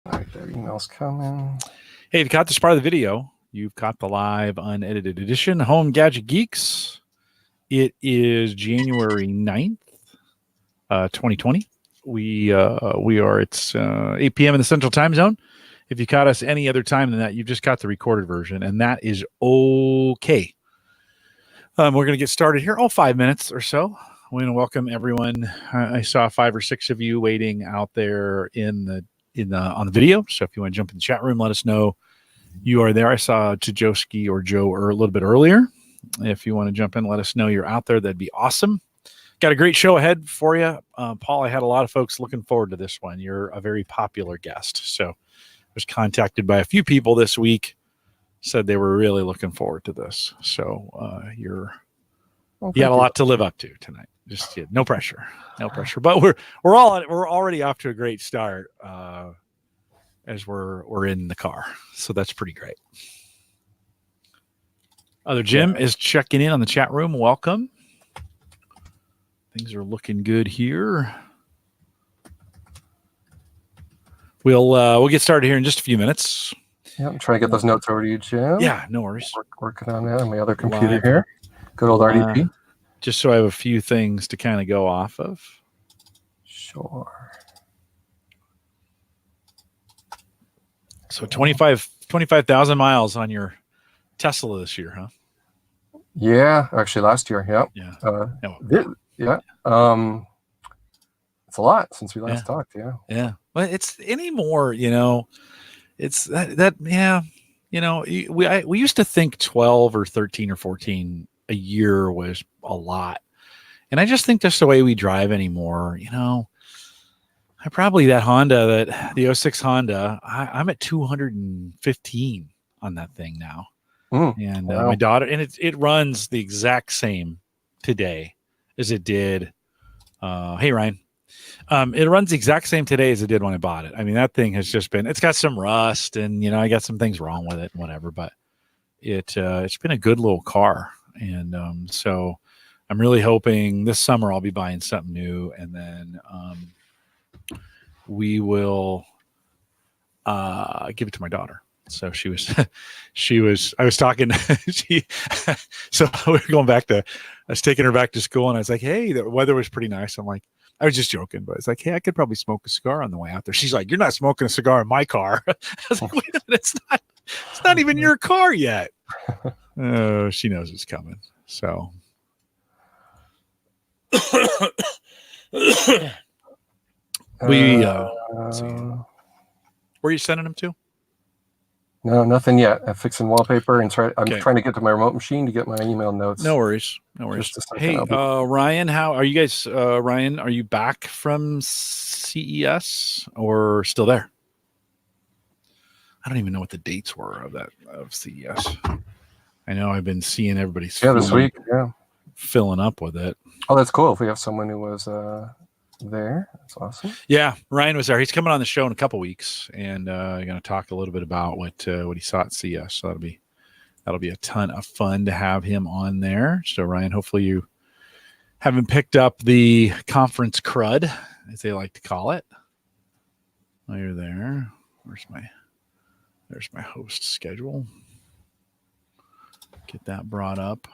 All right, their email's coming. Hey, if you caught this part of the video, you've caught the live unedited edition, Home Gadget Geeks. It is January 9th, 2020. It's 8 p.m. in the Central Time Zone. If you caught us any other time than that, you've just got the recorded version, and that is okay. We're going to get started here, 5 minutes or so. I want to welcome everyone. I saw 5 or 6 of you waiting out there on the video. So if you want to jump in the chat room, let us know you are there. I saw Tajoski or Joe a little bit earlier. If you want to jump in, let us know you're out there. That'd be awesome. Got a great show ahead for you. Paul, I had a lot of folks looking forward to this one. You're a very popular guest. So I was contacted by a few people this week, said they were really looking forward to this. So you got a lot to live up to tonight. Just no pressure, But we're already off to a great start as we're in the car. So that's pretty great. Other Jim is checking in on the chat room. Welcome. Things are looking good here. We'll get started here in just a few minutes. Yeah, I'm trying to get those notes over to you, Jim. Yeah, no worries. Working on that on my other computer here. Good old RDP. Just so I have a few things to kind of go off of. Sure. So 25,000 miles on your Tesla this year, huh? Yeah, actually last year. Yeah. Yeah. It's a lot since we last talked. Yeah. Yeah. But it's anymore, it's that we used to think 12 or 13 or 14 a year was a lot. And I just think that's the way we drive anymore. I probably the 06 Honda, I'm at 215 on that thing now. And wow. My daughter, and it runs the exact same today as it did. Hey, Ryan. It runs the exact same today as it did when I bought it. I mean, that thing has just been, it's got some rust and, I got some things wrong with it and whatever, but it's been a good little car. And so I'm really hoping this summer I'll be buying something new, and then we will give it to my daughter. So I was talking, so we were going back I was taking her back to school, and I was like, hey, the weather was pretty nice. I was just joking, but it's like, hey, I could probably smoke a cigar on the way out there. She's like, you're not smoking a cigar in my car. I was like, wait a minute, it's not even your car yet. Oh, she knows it's coming. So let's see. Where are you sending them to? No, nothing yet. I'm fixing wallpaper and I'm trying to get to my remote machine to get my email notes. No worries. Hey, Ryan, how are you guys? Ryan, are you back from CES or still there? I don't even know what the dates were of CES. I know I've been seeing everybody's this week, filling up with it. Oh, that's cool. If we have someone who was there, that's awesome. Yeah, Ryan was there. He's coming on the show in a couple weeks, and going to talk a little bit about what he saw at CES. So that'll be a ton of fun to have him on there. So Ryan, hopefully you haven't picked up the conference crud, as they like to call it. While you're there, there's my host schedule. Get that brought up.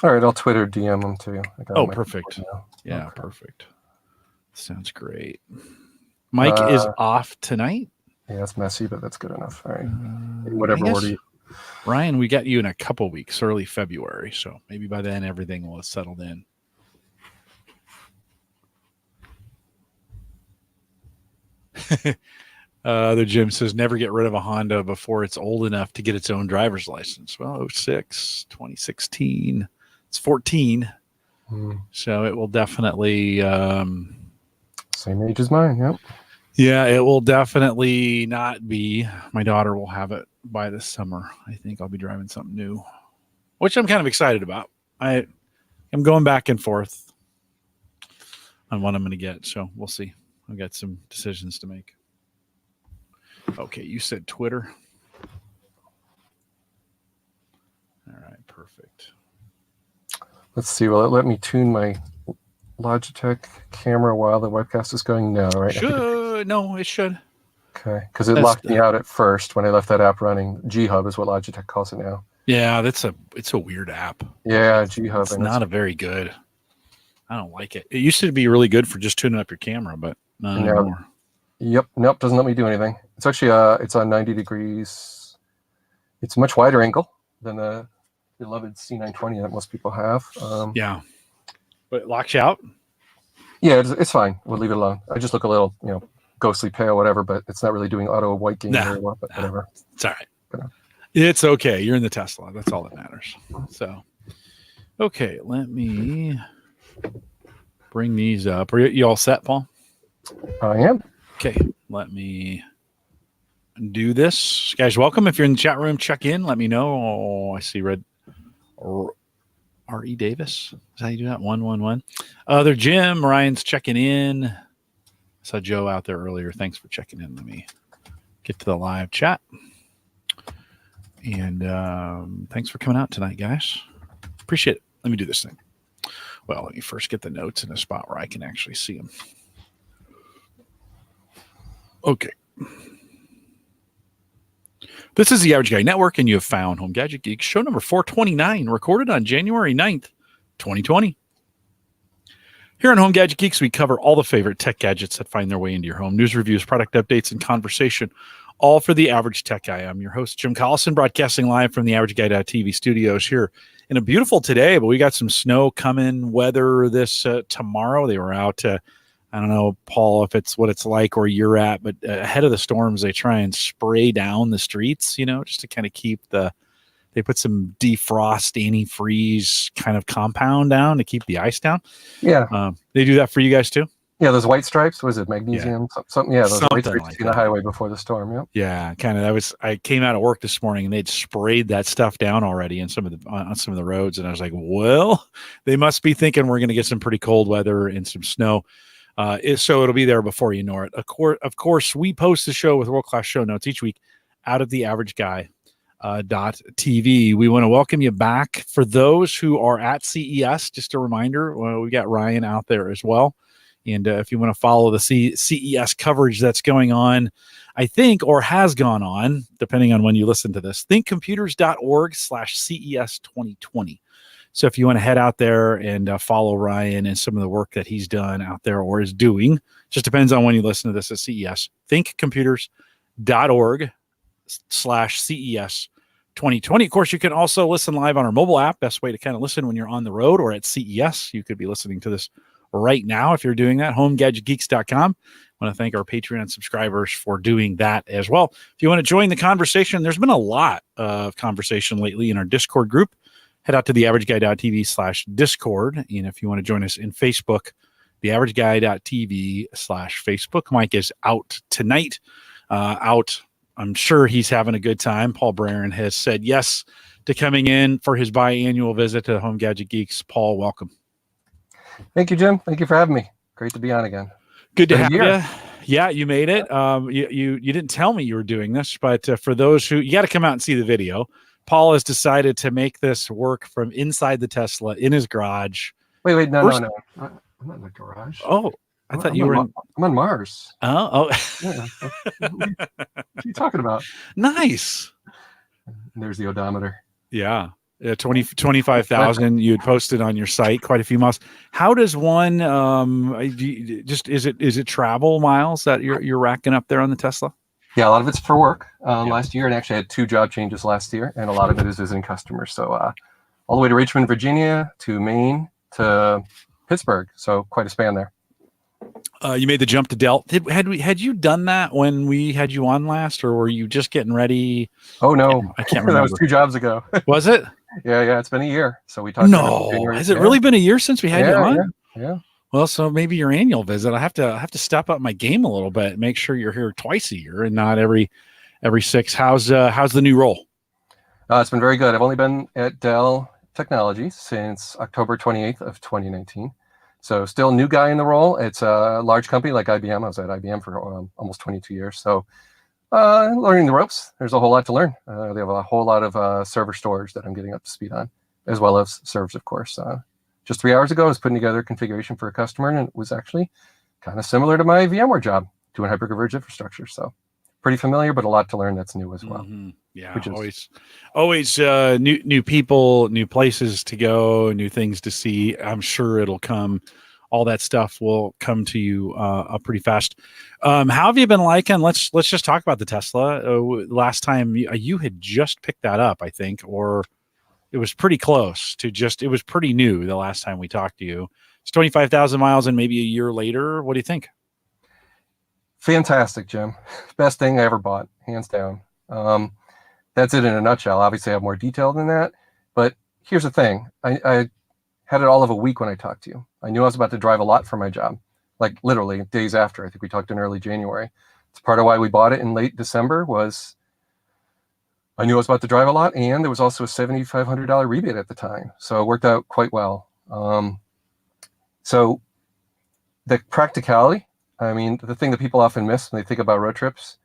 All right, I'll Twitter DM them to you. Perfect. Yeah, okay. Perfect. Sounds great. Mike is off tonight. Yeah, it's messy, but that's good enough. All right. In whatever order. Ryan, we got you in a couple weeks, early February, so maybe by then everything will have settled in. The Jim says, never get rid of a Honda before it's old enough to get its own driver's license. Well, 06, 2016, it's 14. So it will definitely... same age as mine, yep. Yeah, it will definitely not be. My daughter will have it by this summer. I think I'll be driving something new, which I'm kind of excited about. I'm going back and forth on what I'm going to get, so we'll see. I've got some decisions to make. Okay, you said Twitter. All right, perfect. Let's see. Will it let me tune my Logitech camera while the webcast is going? No, right? No, it should. Okay, because it locked me out at first when I left that app running. G-Hub is what Logitech calls it now. Yeah, it's a weird app. Yeah, G-Hub. It's not a very good. I don't like it. It used to be really good for just tuning up your camera, but not anymore. Yep, nope, doesn't let me do anything. It's actually it's on 90 degrees. It's a much wider angle than the beloved C920 that most people have. Yeah, but it locks you out. Yeah, it's fine. We'll leave it alone. I just look a little, ghostly pale, whatever, but it's not really doing auto white gain very well. But whatever. It's all right. It's okay. You're in the Tesla. That's all that matters. So, okay, let me bring these up. Are you all set, Paul? I am. Okay, let me do this. Guys, welcome. If you're in the chat room, check in. Let me know. Oh, I see red. R.E. Davis. Is how you do that? 111. Other Jim. Ryan's checking in. I saw Joe out there earlier. Thanks for checking in. Let me get to the live chat. And thanks for coming out tonight, guys. Appreciate it. Let me do this thing. Well, let me first get the notes in a spot where I can actually see them. Okay. This is the Average Guy Network, and you have found Home Gadget Geeks, show number 429, recorded on January 9th, 2020. Here on Home Gadget Geeks, we cover all the favorite tech gadgets that find their way into your home. News, reviews, product updates, and conversation, all for the average tech guy. I'm your host, Jim Collison, broadcasting live from the AverageGuy.tv studios here in a beautiful today, but we got some snow coming, weather this tomorrow. They were out I don't know, Paul, if it's what it's like where you're at, but ahead of the storms, they try and spray down the streets, just to kind of keep they put some defrost, antifreeze kind of compound down to keep the ice down. Yeah. They do that for you guys too? Yeah, those white stripes, was it magnesium? Yeah. Something. Yeah, those something white stripes like in the highway before the storm. Yep. Yeah, kind of. I came out of work this morning and they'd sprayed that stuff down already on some of the roads, and I was like, well, they must be thinking we're going to get some pretty cold weather and some snow. So it'll be there before you know it. Of course, we post the show with world-class show notes each week out of the AverageGuy.tv. We want to welcome you back. For those who are at CES, just a reminder, we got Ryan out there as well. And if you want to follow the CES coverage that's going on, I think, or has gone on, depending on when you listen to this, thinkcomputers.org/CES 2020. So if you want to head out there and follow Ryan and some of the work that he's done out there or is doing, just depends on when you listen to this at CES, thinkcomputers.org/CES 2020. Of course, you can also listen live on our mobile app. Best way to kind of listen when you're on the road or at CES. You could be listening to this right now if you're doing that. HomeGadgetGeeks.com. I want to thank our Patreon subscribers for doing that as well. If you want to join the conversation, there's been a lot of conversation lately in our Discord group. Head out to the AverageGuy.tv/Discord. And if you want to join us in Facebook, the AverageGuy.tv/Facebook. Mike is out tonight. I'm sure he's having a good time. Paul Braren has said yes to coming in for his biannual visit to Home Gadget Geeks. Paul, welcome. Thank you, Jim. Thank you for having me. Great to be on again. Good to have you. Yeah, you made it. You didn't tell me you were doing this, but for those who, you got to come out and see the video. Paul has decided to make this work from inside the Tesla in his garage. Wait, no. I'm not in the garage. Oh, I thought you were I'm on Mars. Oh. Yeah. What are you talking about? Nice. And there's the odometer. Yeah. 25,000 you had posted on your site, quite a few miles. How does one is it travel miles that you're racking up there on the Tesla? Yeah, a lot of it's for work last year, and actually I had 2 job changes last year, and a lot of it is visiting customers. So all the way to Richmond, Virginia, to Maine, to Pittsburgh. So quite a span there. You made the jump to Dell. Had you done that when we had you on last, or were you just getting ready? Oh no, I can't remember. That was 2 jobs ago. Was it? Yeah. It's been a year. So we talked. No, has it really been a year since we had you on? Yeah. Well, so maybe your annual visit. I have to step up my game a little bit. Make sure you're here twice a year and not every 6. How's the new role? It's been very good. I've only been at Dell Technologies since October 28th of 2019. So still new guy in the role. It's a large company like IBM. I was at IBM for almost 22 years. So learning the ropes. There's a whole lot to learn. They have a whole lot of server storage that I'm getting up to speed on, as well as servers, of course. just 3 hours ago, I was putting together a configuration for a customer, and it was actually kind of similar to my VMware job, doing hyperconverged infrastructure. So pretty familiar, but a lot to learn that's new as well. Mm-hmm. Yeah, which is always new people, new places to go, new things to see. I'm sure it'll come. All that stuff will come to you pretty fast. How have you been liking? Let's just talk about the Tesla. Last time you had just picked that up, I think, or it was pretty close to just. It was pretty new the last time we talked to you. It's 25,000 miles, and maybe a year later. What do you think? fantastic, Jim. Best thing I ever bought, hands down. That's it in a nutshell. Obviously, I have more detail than that, but here's the thing. I had it all of a week when I talked to you. I knew I was about to drive a lot for my job, like literally days after. I think we talked in early January. It's part of why we bought it in late December was I knew I was about to drive a lot, and there was also a $7,500 rebate at the time. So it worked out quite well. So the practicality, I mean, the thing that people often miss when they think about road trips,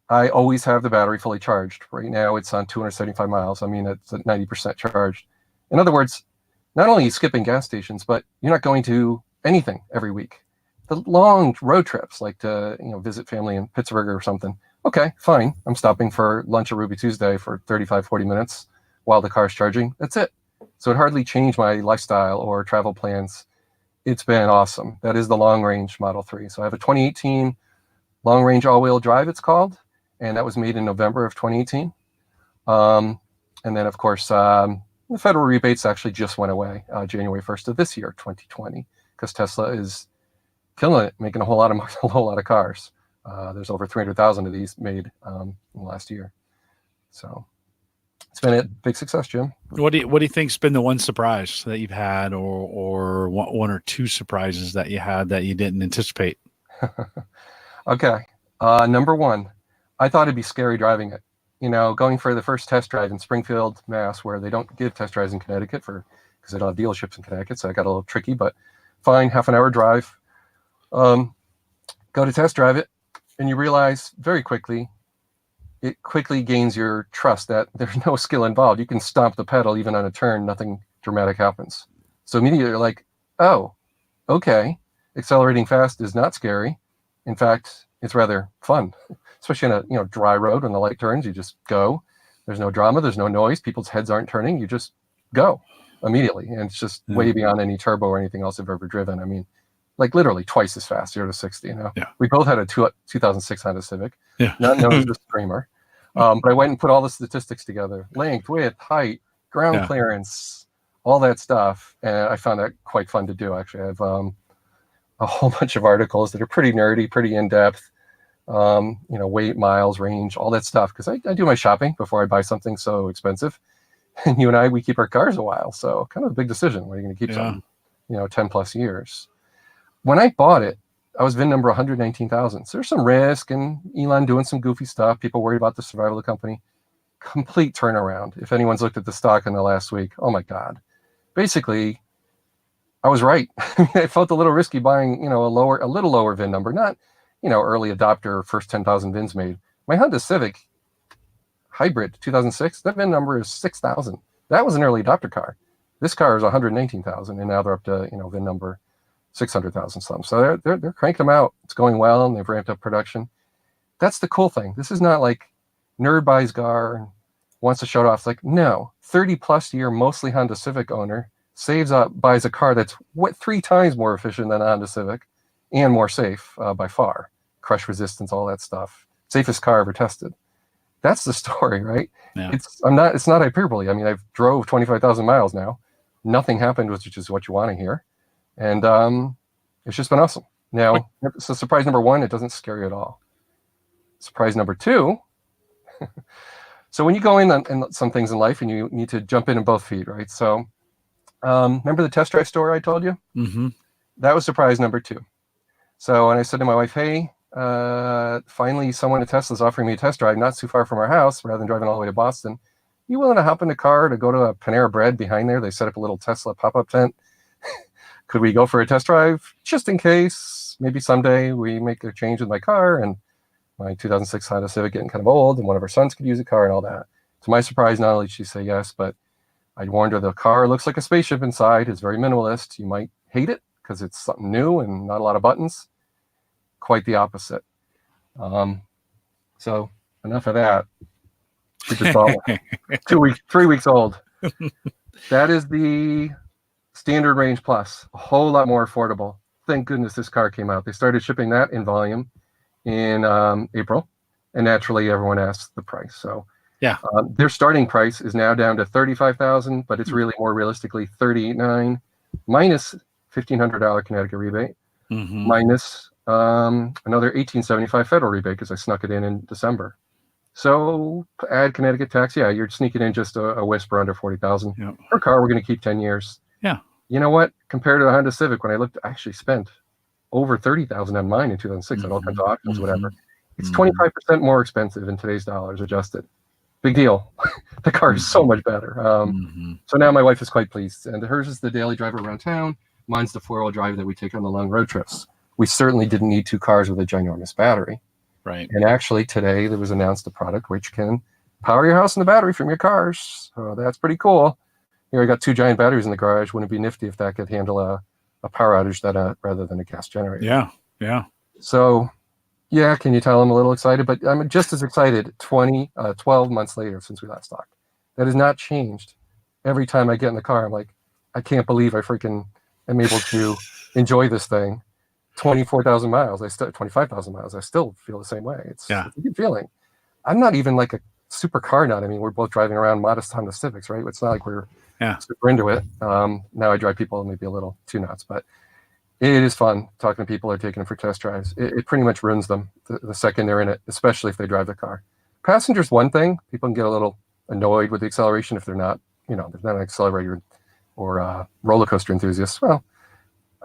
I always have the battery fully charged. Right now it's on 275 miles. I mean, it's at 90% charged. In other words, not only are you skipping gas stations, but you're not going to anything every week. The long road trips, like to visit family in Pittsburgh or something. Okay, fine. I'm stopping for lunch at Ruby Tuesday for 35, 40 minutes while the car's charging. That's it. So it hardly changed my lifestyle or travel plans. It's been awesome. That is the long range Model 3. So I have a 2018 long range all-wheel drive, it's called, and that was made in November of 2018. And then, of course, the federal rebates actually just went away January 1st of this year, 2020, because Tesla is killing it, making a whole lot of cars. There's over 300,000 of these made in the last year. So it's been a big success, Jim. What do you think's been the one surprise that you've had, or one or two surprises that you had that you didn't anticipate? Okay, number one, I thought it'd be scary driving it. Going for the first test drive in Springfield, Mass, where they don't give test drives in Connecticut because they don't have dealerships in Connecticut, so I got a little tricky, but fine, half an hour drive. Go to test drive it, and you realize very quickly, it quickly gains your trust that there's no skill involved. You can stomp the pedal even on a turn, nothing dramatic happens. So immediately you're like, oh, okay, accelerating fast is not scary. In fact, it's rather fun, especially in a dry road when the light turns. You just go. There's no drama. There's no noise. People's heads aren't turning. You just go immediately, and it's just way beyond any turbo or anything else I've ever driven. I mean, like literally twice as fast, 0 to 60. Yeah. We both had a 2006 Honda Civic, Yeah. not known as the Screamer. But I went and put all the statistics together: length, width, height, ground clearance, all that stuff, and I found that quite fun to do. Actually, I have a whole bunch of articles that are pretty nerdy, pretty in-depth. Weight, miles, range, all that stuff, because I do my shopping before I buy something so expensive. And you and I, we keep our cars a while, so kind of a big decision. When are you going to keep something 10 plus years? When I bought it, I was VIN number 119,000. So there's some risk, and Elon doing some goofy stuff. People worried about the survival of the company. Complete turnaround. If anyone's looked at the stock in the last week, oh my God. Basically, I was right. I felt a little risky buying, a little lower VIN number, not early adopter, first 10,000 VINs made. My Honda Civic Hybrid 2006, that VIN number is 6,000. That was an early adopter car. This car is 119,000, and now they're up to VIN number 600,000 some. So they're cranking them out. It's going well, and they've ramped up production. That's the cool thing. This is not like nerd buys car and wants to show it off. It's like, no, 30 plus year, mostly Honda Civic owner saves up, buys a car that's 3 times more efficient than a Honda Civic and more safe by far. Crush resistance, all that stuff. Safest car ever tested. That's the story, right? Yeah. It's not hyperbole. I mean, I've drove 25,000 miles now. Nothing happened, which is what you want to hear. And it's just been awesome. Now, so surprise number one, it doesn't scare you at all. Surprise number two, so when you go in some things in life and you need to jump in both feet, right? So remember the test drive story I told you? Mm-hmm. That was surprise number two. So when I said to my wife, hey, finally someone at Tesla's offering me a test drive not too far from our house, rather than driving all the way to Boston, you willing to hop in the car to go to a Panera Bread behind there? They set up a little Tesla pop-up tent. Could we go for a test drive just in case maybe someday we make a change with my car and my 2006 Honda Civic getting kind of old and one of our sons could use a car and all that? To my surprise, not only did she say yes, but I warned her the car looks like a spaceship inside. It's very minimalist. You might hate it because it's something new and not a lot of buttons. Quite the opposite. So enough of that. She just bought one. 3 weeks old. That is the standard range plus, a whole lot more affordable. Thank goodness this car came out. They started shipping that in volume in April, and naturally everyone asked the price. So yeah, their starting price is now down to $35,000, but it's really more realistically $38,900 minus $1,500 Connecticut rebate, minus another $1,875 federal rebate because I snuck it in December. So add Connecticut tax, yeah, you're sneaking in just a whisper under $40,000 per car. We're going to keep 10 years. Yeah. You know what? Compared to the Honda Civic, when I looked, I actually spent over $30,000 on mine in 2006 on all kinds of options, whatever. It's 25% more expensive in today's dollars adjusted. Big deal. The car is so much better. So now my wife is quite pleased, and hers is the daily driver around town. Mine's the 4-wheel drive that we take on the long road trips. We certainly didn't need 2 cars with a ginormous battery. Right. And actually today there was announced a product which can power your house and the battery from your cars. So that's pretty cool. Here I got 2 giant batteries in the garage. Wouldn't it be nifty if that could handle a power outage that rather than a gas generator? Yeah. Yeah. So yeah, can you tell I'm a little excited? But I'm just as excited 12 months later since we last talked. That has not changed. Every time I get in the car, I'm like, I can't believe I freaking am able to enjoy this thing. 24,000 miles, 25,000 miles. I still feel the same way. It's a good feeling. I'm not even like a super car nut. I mean, we're both driving around modest Honda Civics, right? It's not like we're super into it. Now I drive people maybe a little too nuts, but it is fun talking to people or taking them for test drives. It pretty much ruins them the second they're in it, especially if they drive the car. Passengers, one thing, people can get a little annoyed with the acceleration if they're not, they're not an accelerator or roller coaster enthusiasts. Well,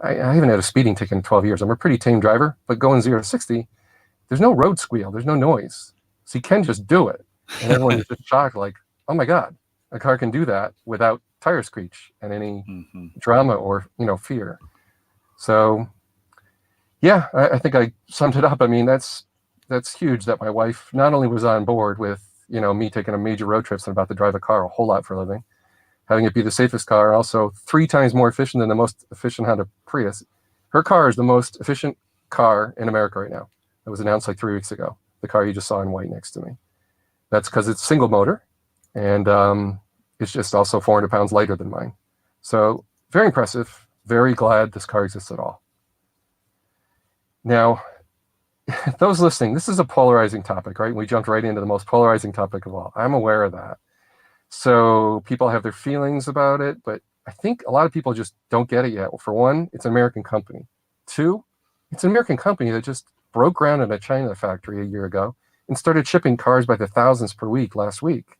I haven't had a speeding ticket in 12 years. I'm a pretty tame driver, but going 0 to 60, there's no road squeal. There's no noise. So you can just do it. And everyone is just shocked, like, oh my God, a car can do that without tire screech and any drama or, fear. So yeah, I think I summed it up. I mean, that's huge that my wife not only was on board with, me taking a major road trips and about to drive a car a whole lot for a living, having it be the safest car, also 3 times more efficient than the most efficient Honda Prius. Her car is the most efficient car in America right now. It was announced like 3 weeks ago, the car you just saw in white next to me. That's because it's single motor, and it's just also 400 pounds lighter than mine. So very impressive. Very glad this car exists at all. Now, those listening, this is a polarizing topic, right? We jumped right into the most polarizing topic of all. I'm aware of that. So people have their feelings about it, but I think a lot of people just don't get it yet. Well, for one, it's an American company. 2, it's an American company that just broke ground in a China factory a year ago and started shipping cars by the thousands per week last week.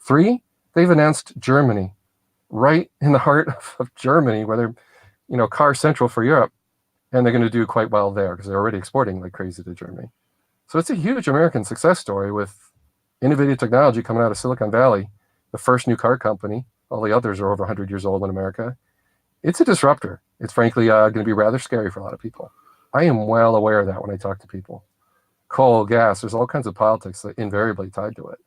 3, they've announced Germany, right in the heart of Germany, where they're, car central for Europe, and they're going to do quite well there because they're already exporting like crazy to Germany. So it's a huge American success story with innovative technology coming out of Silicon Valley, the first new car company. All the others are over 100 years old in America. It's a disruptor. It's frankly going to be rather scary for a lot of people. I am well aware of that when I talk to people. Coal, gas, there's all kinds of politics that invariably tied to it.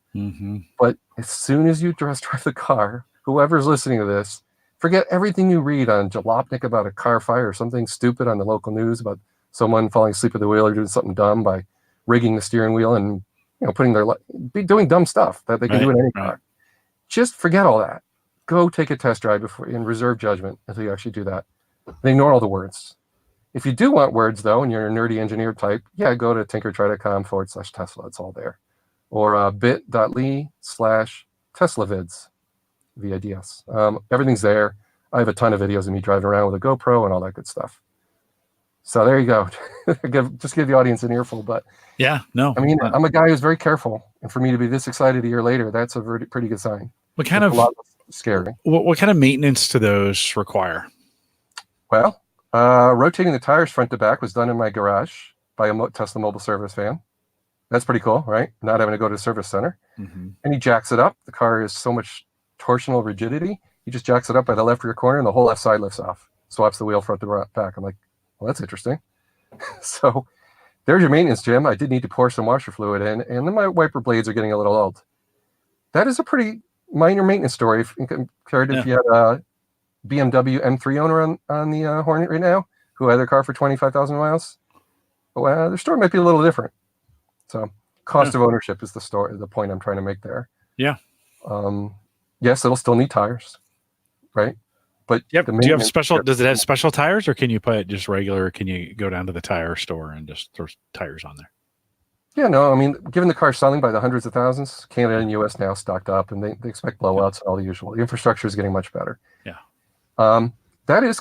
But as soon as you just drive the car, whoever's listening to this, forget everything you read on Jalopnik about a car fire or something stupid on the local news about someone falling asleep at the wheel or doing something dumb by rigging the steering wheel and doing dumb stuff that they can do in any car. Just forget all that. Go take a test drive before and reserve judgment until you actually do that. And ignore all the words. If you do want words, though, and you're a nerdy engineer type, go to tinkertry.com/Tesla. It's all there. Or bit.ly/TeslaVids, VIDS. Everything's there. I have a ton of videos of me driving around with a GoPro and all that good stuff. So there you go. Just give the audience an earful. But yeah, no. I mean, I'm a guy who's very careful. And for me to be this excited a year later, that's a pretty good sign. What kind of scary? What kind of maintenance do those require? Well, rotating the tires front to back was done in my garage by a Tesla mobile service van. That's pretty cool, right? Not having to go to a service center. And he jacks it up. The car is so much torsional rigidity. He just jacks it up by the left rear corner, and the whole left side lifts off. Swaps the wheel front to back. I'm like, well, that's interesting. So there's your maintenance, Jim. I did need to pour some washer fluid in, and then my wiper blades are getting a little old. That is a pretty minor maintenance story compared if you had a BMW M3 owner on the Hornet right now who had their car for 25,000 miles. Well, their story might be a little different. So cost of ownership is the point I'm trying to make there. Yeah. Yes, it'll still need tires, right? But do you have special? Does it have special tires, or can you put just regular? Can you go down to the tire store and just throw tires on there? Yeah, no, I mean, given the car's selling by the hundreds of thousands, Canada and US now stocked up, and they expect blowouts and all the usual. The infrastructure is getting much better. Yeah. That is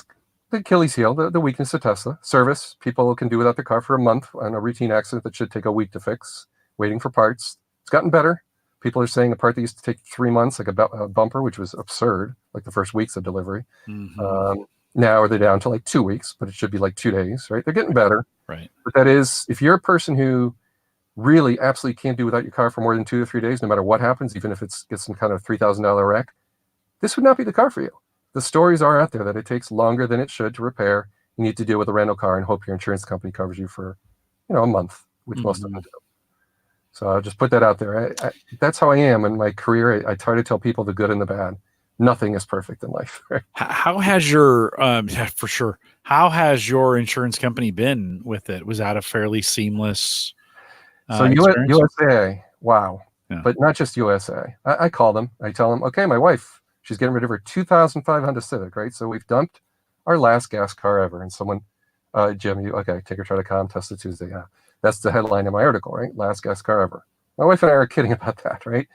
the Achilles heel, the weakness of Tesla. Service, people can do without their car for a month on a routine accident that should take a week to fix, waiting for parts. It's gotten better. People are saying a part that used to take 3 months, like a bumper, which was absurd, like the first weeks of delivery. Mm-hmm. Now they're down to like 2 weeks, but it should be like 2 days, right? They're getting better. Right. But that is, if you're a person who really absolutely can't do without your car for more than 2 or 3 days, no matter what happens, even if it's gets some kind of $3,000 wreck, this would not be the car for you. The stories are out there that it takes longer than it should to repair. You need to deal with a rental car and hope your insurance company covers you for, a month, which most of them do. So I'll just put that out there. That's how I am in my career. I try to tell people the good and the bad. Nothing is perfect in life. Right? How has your, for sure, how has your insurance company been with it? Was that a fairly seamless So USA, wow. Yeah. But not just USA. I call them. I tell them, okay, my wife, she's getting rid of her 2005 Honda Civic, right? So we've dumped our last gas car ever. And someone, Jim, take her, try to calm, test it Tuesday. Yeah. That's the headline of my article, right? Last gas car ever. My wife and I are kidding about that, right?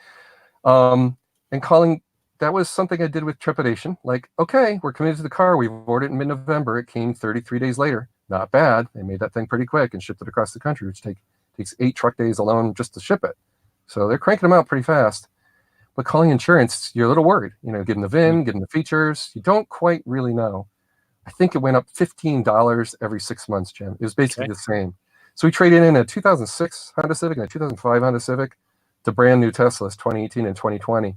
And calling, that was something I did with trepidation. Like, okay, we're committed to the car. We've ordered it in mid-November. It came 33 days later. Not bad. They made that thing pretty quick and shipped it across the country, which takes 8 truck days alone just to ship it. So they're cranking them out pretty fast. But calling insurance, you're a little worried. Getting the VIN, getting the features. You don't quite really know. I think it went up $15 every 6 months, Jim. It was basically the same. So we traded in a 2006 Honda Civic and a 2005 Honda Civic to brand new Teslas 2018 and 2020.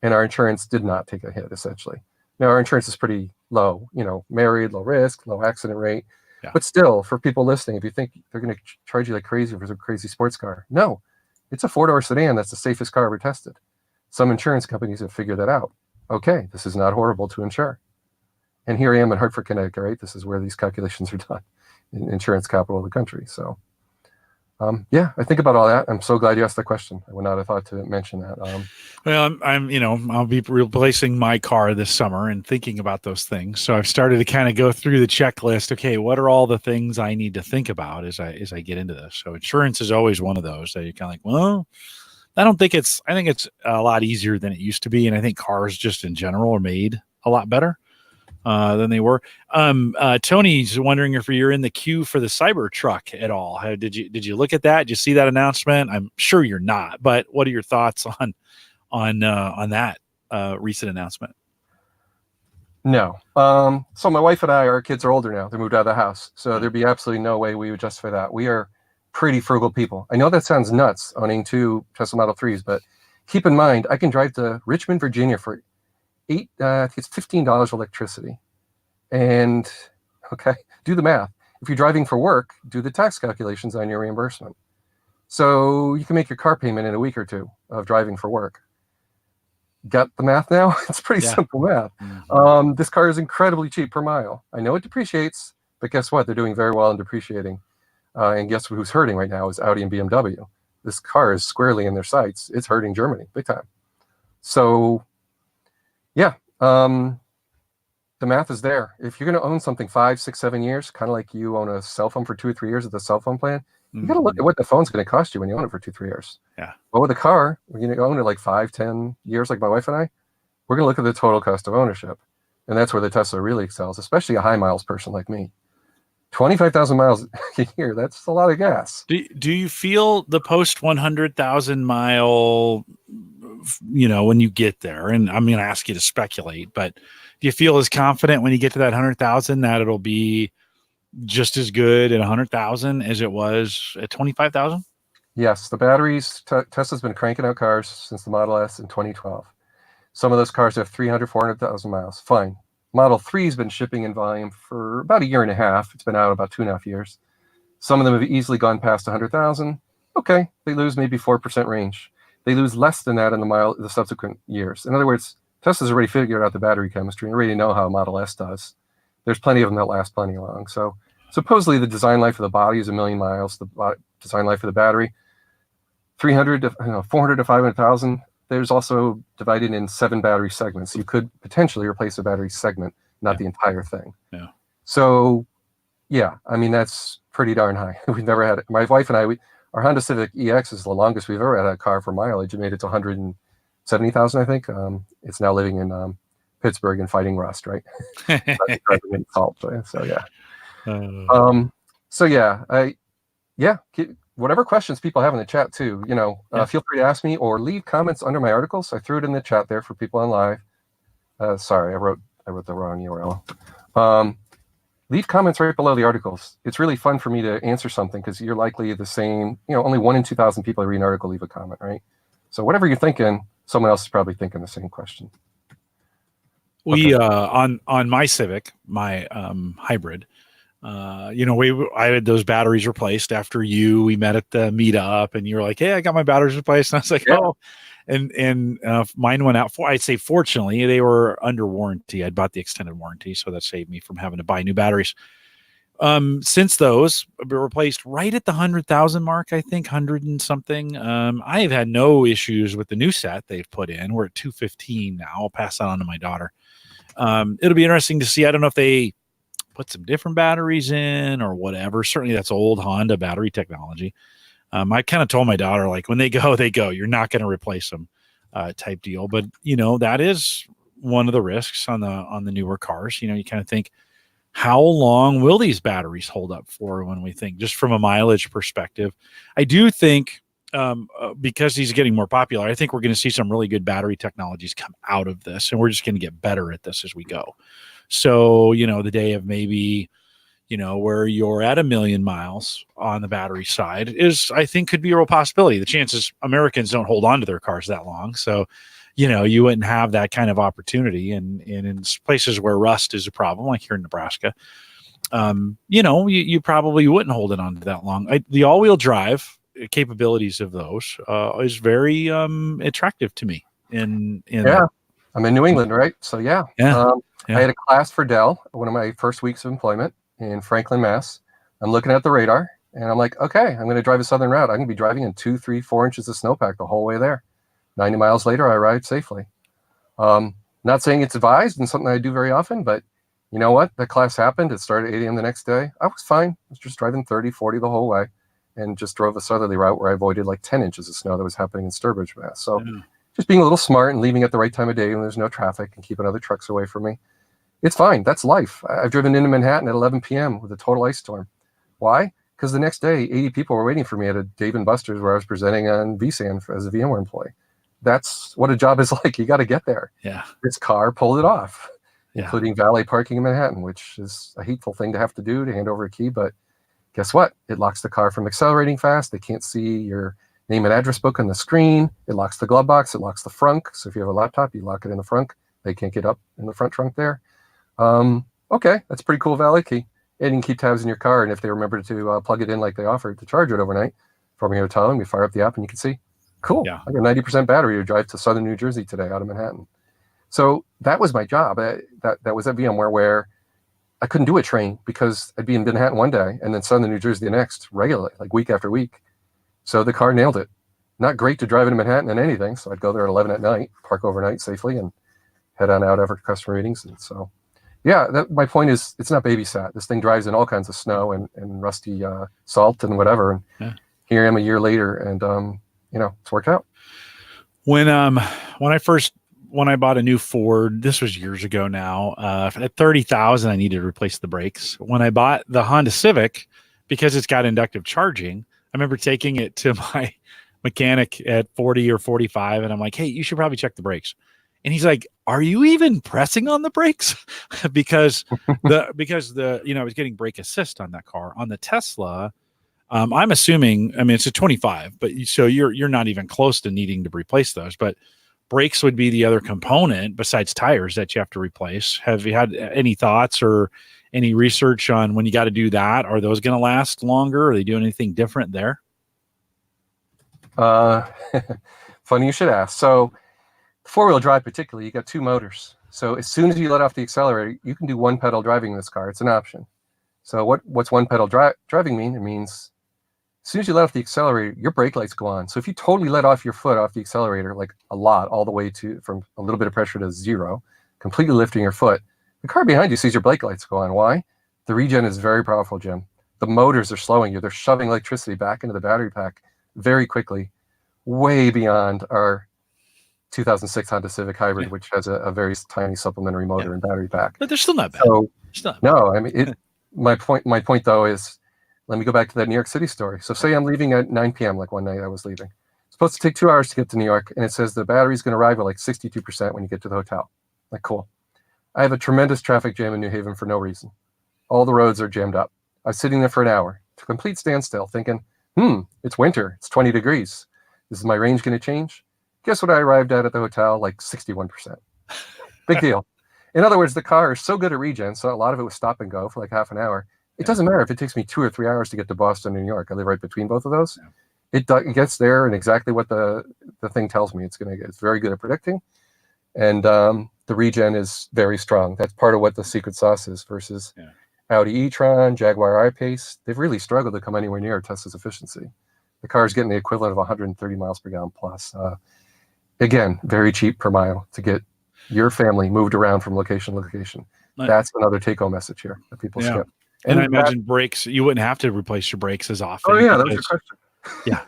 And our insurance did not take a hit, essentially. Now, our insurance is pretty low, married, low risk, low accident rate. Yeah. But still, for people listening, if you think they're going to charge you like crazy for a crazy sports car, no. It's a 4-door sedan. That's the safest car ever tested. Some insurance companies have figured that out. Okay, this is not horrible to insure. And here I am in Hartford, Connecticut, right? This is where these calculations are done. Insurance capital of the country. So, I think about all that. I'm so glad you asked the question. I would not have thought to mention that. Well, I'll be replacing my car this summer and thinking about those things. So I've started to kind of go through the checklist. Okay, what are all the things I need to think about as I get into this? So insurance is always one of those that you're kind of like, well, I think it's a lot easier than it used to be. And I think cars just in general are made a lot better than they were. Tony's wondering if you're in the queue for the Cybertruck at all. Did you look at that? Did you see that announcement? I'm sure you're not, but what are your thoughts on that recent announcement? No. So my wife and our kids are older now. They moved out of the house. So there'd be absolutely no way we would justify that. We are pretty frugal people. I know that sounds nuts, owning 2 Tesla Model 3s, but keep in mind, I can drive to Richmond, Virginia for I think it's $15 electricity. And okay, do the math. If you're driving for work, do the tax calculations on your reimbursement. So you can make your car payment in a week or 2 of driving for work. Got the math now? It's pretty simple math. Mm-hmm. This car is incredibly cheap per mile. I know it depreciates, but guess what? They're doing very well in depreciating. And guess who's hurting right now is Audi and BMW. This car is squarely in their sights. It's hurting Germany big time. So the math is there. If you're going to own something 5, 6, 7 years, kind of like you own a cell phone for 2 or 3 years with the cell phone plan, you got to look at what the phone's going to cost you when you own it for 2, 3 years. Yeah. But with a car, we're going to own it like 5, 10 years, like my wife and I. We're going to look at the total cost of ownership, and that's where the Tesla really excels, especially a high miles person like me. 25,000 miles a year, that's a lot of gas. Do you feel the post 100,000 mile, when you get there, and I'm going to ask you to speculate, but do you feel as confident when you get to that 100,000 that it'll be just as good at 100,000 as it was at 25,000? Yes, the batteries, Tesla's been cranking out cars since the Model S in 2012. Some of those cars have 300, 400,000 miles. Fine. Model 3 has been shipping in volume for about 1.5 years. It's been out about 2.5 years. Some of them have easily gone past 100,000. Okay, they lose maybe 4% range. they lose less than that in the subsequent years. In other words, Tesla's already figured out the battery chemistry and already know how Model S does. There's plenty of them that last plenty long. So supposedly the design life of the body is 1 million miles. The design life of the battery, 400 to 500,000. There's also divided in 7 battery segments. You could potentially replace a battery segment, not the entire thing. Yeah. So, yeah, I mean, that's pretty darn high. We've never had it. My wife and I, our Honda Civic EX is the longest we've ever had a car for mileage. It made it to 170,000, I think. It's now living in Pittsburgh and fighting rust, right? Salt, so yeah. So yeah, whatever questions people have in the chat too, feel free to ask me or leave comments under my articles. I threw it in the chat there for people on live. Sorry, I wrote the wrong URL. Leave comments right below the articles. It's really fun for me to answer something because you're likely the same. Only 1 in 2,000 people who read an article leave a comment, right? So whatever you're thinking, someone else is probably thinking the same question. We on my Civic, my hybrid. I had those batteries replaced after we met at the meetup, and you were like, "Hey, I got my batteries replaced." And I was like, "Oh," and mine went out. I'd say fortunately they were under warranty. I'd bought the extended warranty, so that saved me from having to buy new batteries. Since those were replaced right at the 100,000 mark, I think 100 and something. I have had no issues with the new set they've put in. We're at 215 now. I'll pass that on to my daughter. It'll be interesting to see. I don't know if they put some different batteries in or whatever. Certainly that's old Honda battery technology. I kind of told my daughter, like, when they go, they go. You're not going to replace them, type deal. But that is one of the risks on the newer cars. You kind of think, how long will these batteries hold up for when we think just from a mileage perspective? I do think because he's getting more popular, I think we're going to see some really good battery technologies come out of this, and we're just going to get better at this as we go. So, the day of maybe, where you're at 1 million miles on the battery side is, I think, could be a real possibility. The chances Americans don't hold on to their cars that long. So, you wouldn't have that kind of opportunity. And in places where rust is a problem, like here in Nebraska, you probably wouldn't hold it on that long. The all-wheel drive capabilities of those is very attractive to me. I'm in New England, right? So yeah. I had a class for Dell, one of my first weeks of employment in Franklin, Mass. I'm looking at the radar, and I'm like, okay, I'm going to drive a southern route. I'm going to be driving in 2, 3, 4 inches of snowpack the whole way there. 90 miles later, I arrived safely. Not saying it's advised and something I do very often, but you know what? The class happened. It started at 8 a.m. the next day. I was fine. I was just driving 30, 40 the whole way, and just drove a southerly route where I avoided like 10 inches of snow that was happening in Sturbridge, Mass. So just being a little smart and leaving at the right time of day when there's no traffic and keeping other trucks away from me. It's fine. That's life. I've driven into Manhattan at 11 p.m. with a total ice storm. Why? Because the next day, 80 people were waiting for me at a Dave & Buster's where I was presenting on vSAN as a VMware employee. That's what a job is like. You got to get there. Yeah. This car pulled it off, including valet parking in Manhattan, which is a hateful thing to have to do, to hand over a key. But guess what? It locks the car from accelerating fast. They can't see your name and address book on the screen. It locks the glove box. It locks the frunk. So if you have a laptop, you lock it in the frunk. They can't get up in the front trunk there. Okay, that's a pretty cool valet key. And you can keep tabs in your car, and if they remember to plug it in like they offered to charge it overnight from your hotel, and we fire up the app and you can see, cool, I got 90% battery to drive to southern New Jersey today out of Manhattan. So that was my job. That was at VMware, where I couldn't do a train because I'd be in Manhattan one day and then southern New Jersey the next, regularly, like week after week. So the car nailed it. Not great to drive into Manhattan and anything, so I'd go there at 11 at night, park overnight safely, and head on out after customer meetings. And so my point is, it's not babysat. This thing drives in all kinds of snow and rusty salt and whatever. And here I am a year later, and it's worked out. When I bought a new Ford, this was years ago now, at 30,000, I needed to replace the brakes. When I bought the Honda Civic, because it's got inductive charging, I remember taking it to my mechanic at 40 or 45, and I'm like, hey, you should probably check the brakes. And he's like, are you even pressing on the brakes? because I was getting brake assist on that car. On the Tesla, I'm assuming, it's a 25, but so you're not even close to needing to replace those. But brakes would be the other component besides tires that you have to replace. Have you had any thoughts or any research on when you got to do that? Are those going to last longer? Are they doing anything different there? Funny you should ask. So four-wheel drive particularly, you got two motors. So as soon as you let off the accelerator, you can do one pedal driving in this car. It's an option. So what's one pedal driving mean? It means as soon as you let off the accelerator, your brake lights go on. So if you totally let off your foot off the accelerator, like a lot, all the way to from a little bit of pressure to zero, completely lifting your foot, the car behind you sees your brake lights go on. Why? The regen is very powerful, Jim. The motors are slowing you. They're shoving electricity back into the battery pack very quickly, way beyond our 2006 Honda Civic Hybrid, which has a very tiny supplementary motor and battery pack. But they're still not bad. So, still not no, I mean, my point though is, let me go back to that New York City story. So say I'm leaving at 9 p.m. like one night I was leaving. It's supposed to take 2 hours to get to New York, and it says the battery's going to arrive at like 62% when you get to the hotel. Like, cool. I have a tremendous traffic jam in New Haven for no reason. All the roads are jammed up. I was sitting there for an hour, to complete standstill, thinking, it's winter, it's 20 degrees. Is my range going to change? Guess what I arrived at the hotel? Like 61%. Big deal. In other words, the car is so good at regen, so a lot of it was stop and go for like half an hour. It doesn't matter if it takes me 2 or 3 hours to get to Boston and New York. I live right between both of those. It gets there and exactly what the thing tells me it's going to get. It's very good at predicting. And the regen is very strong. That's part of what the secret sauce is versus Audi e-tron, Jaguar I-Pace. They've really struggled to come anywhere near Tesla's efficiency. The car is getting the equivalent of 130 miles per gallon plus. Again, very cheap per mile to get your family moved around from location to location. That's another take-home message here that people skip. And I imagine brakes, you wouldn't have to replace your brakes as often. Oh, yeah, that was your question. Yeah.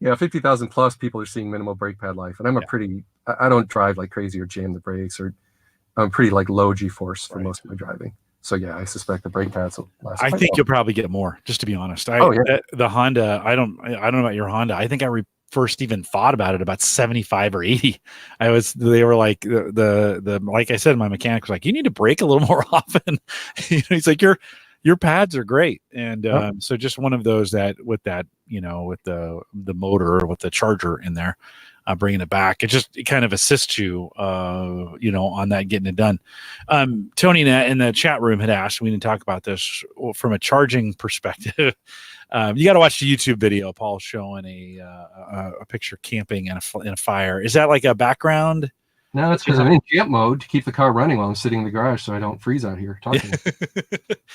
Yeah, 50,000 plus people are seeing minimal brake pad life. And I'm I don't drive like crazy or jam the brakes, or I'm pretty like low G-force for most of my driving. So yeah, I suspect the brake pads will last. I think you'll probably get more, just to be honest. The Honda, I don't know about your Honda. I think I first even thought about it about 75 or 80. They were like the like I said, my mechanic was like, you need to brake a little more often. He's like, your pads are great. And so just one of those that with that, with the motor, with the charger in there, bringing it back, it kind of assists you, on that, getting it done. Tony in the chat room had asked, we didn't talk about this from a charging perspective. You got to watch the YouTube video. Paul's showing a picture camping in a fire. Is that like a background? No, it's because I'm in camp mode to keep the car running while I'm sitting in the garage so I don't freeze out here talking.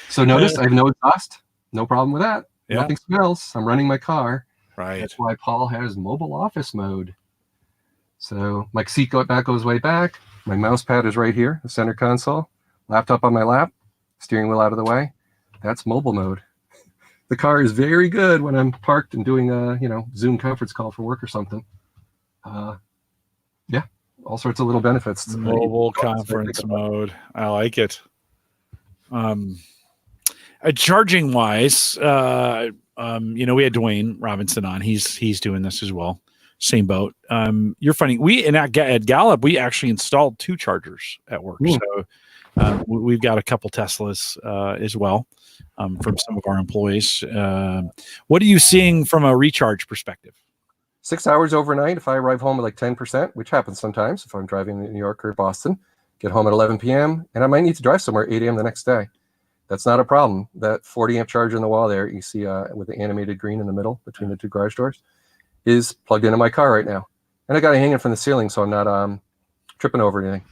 So notice I have no exhaust. No problem with that. Yeah. Nothing smells. I'm running my car. Right. That's why Paul has mobile office mode. So my seat goes way back. My mouse pad is right here, the center console. Laptop on my lap. Steering wheel out of the way. That's mobile mode. The car is very good when I'm parked and doing a Zoom conference call for work or something. Yeah. All sorts of little benefits. Mobile conference mode. I like it. Charging wise, we had Dwayne Robinson on. He's doing this as well. Same boat. You're funny. At Gallup, we actually installed 2 chargers at work. So we've got a couple Teslas as well from some of our employees. What are you seeing from a recharge perspective? 6 hours overnight if I arrive home at like 10%, which happens sometimes if I'm driving to New York or Boston. Get home at 11 p.m. and I might need to drive somewhere 8 a.m. the next day. That's not a problem. That 40 amp charger in the wall there, you see with the animated green in the middle between the 2 garage doors, is plugged into my car right now. And I got it hanging from the ceiling so I'm not tripping over anything.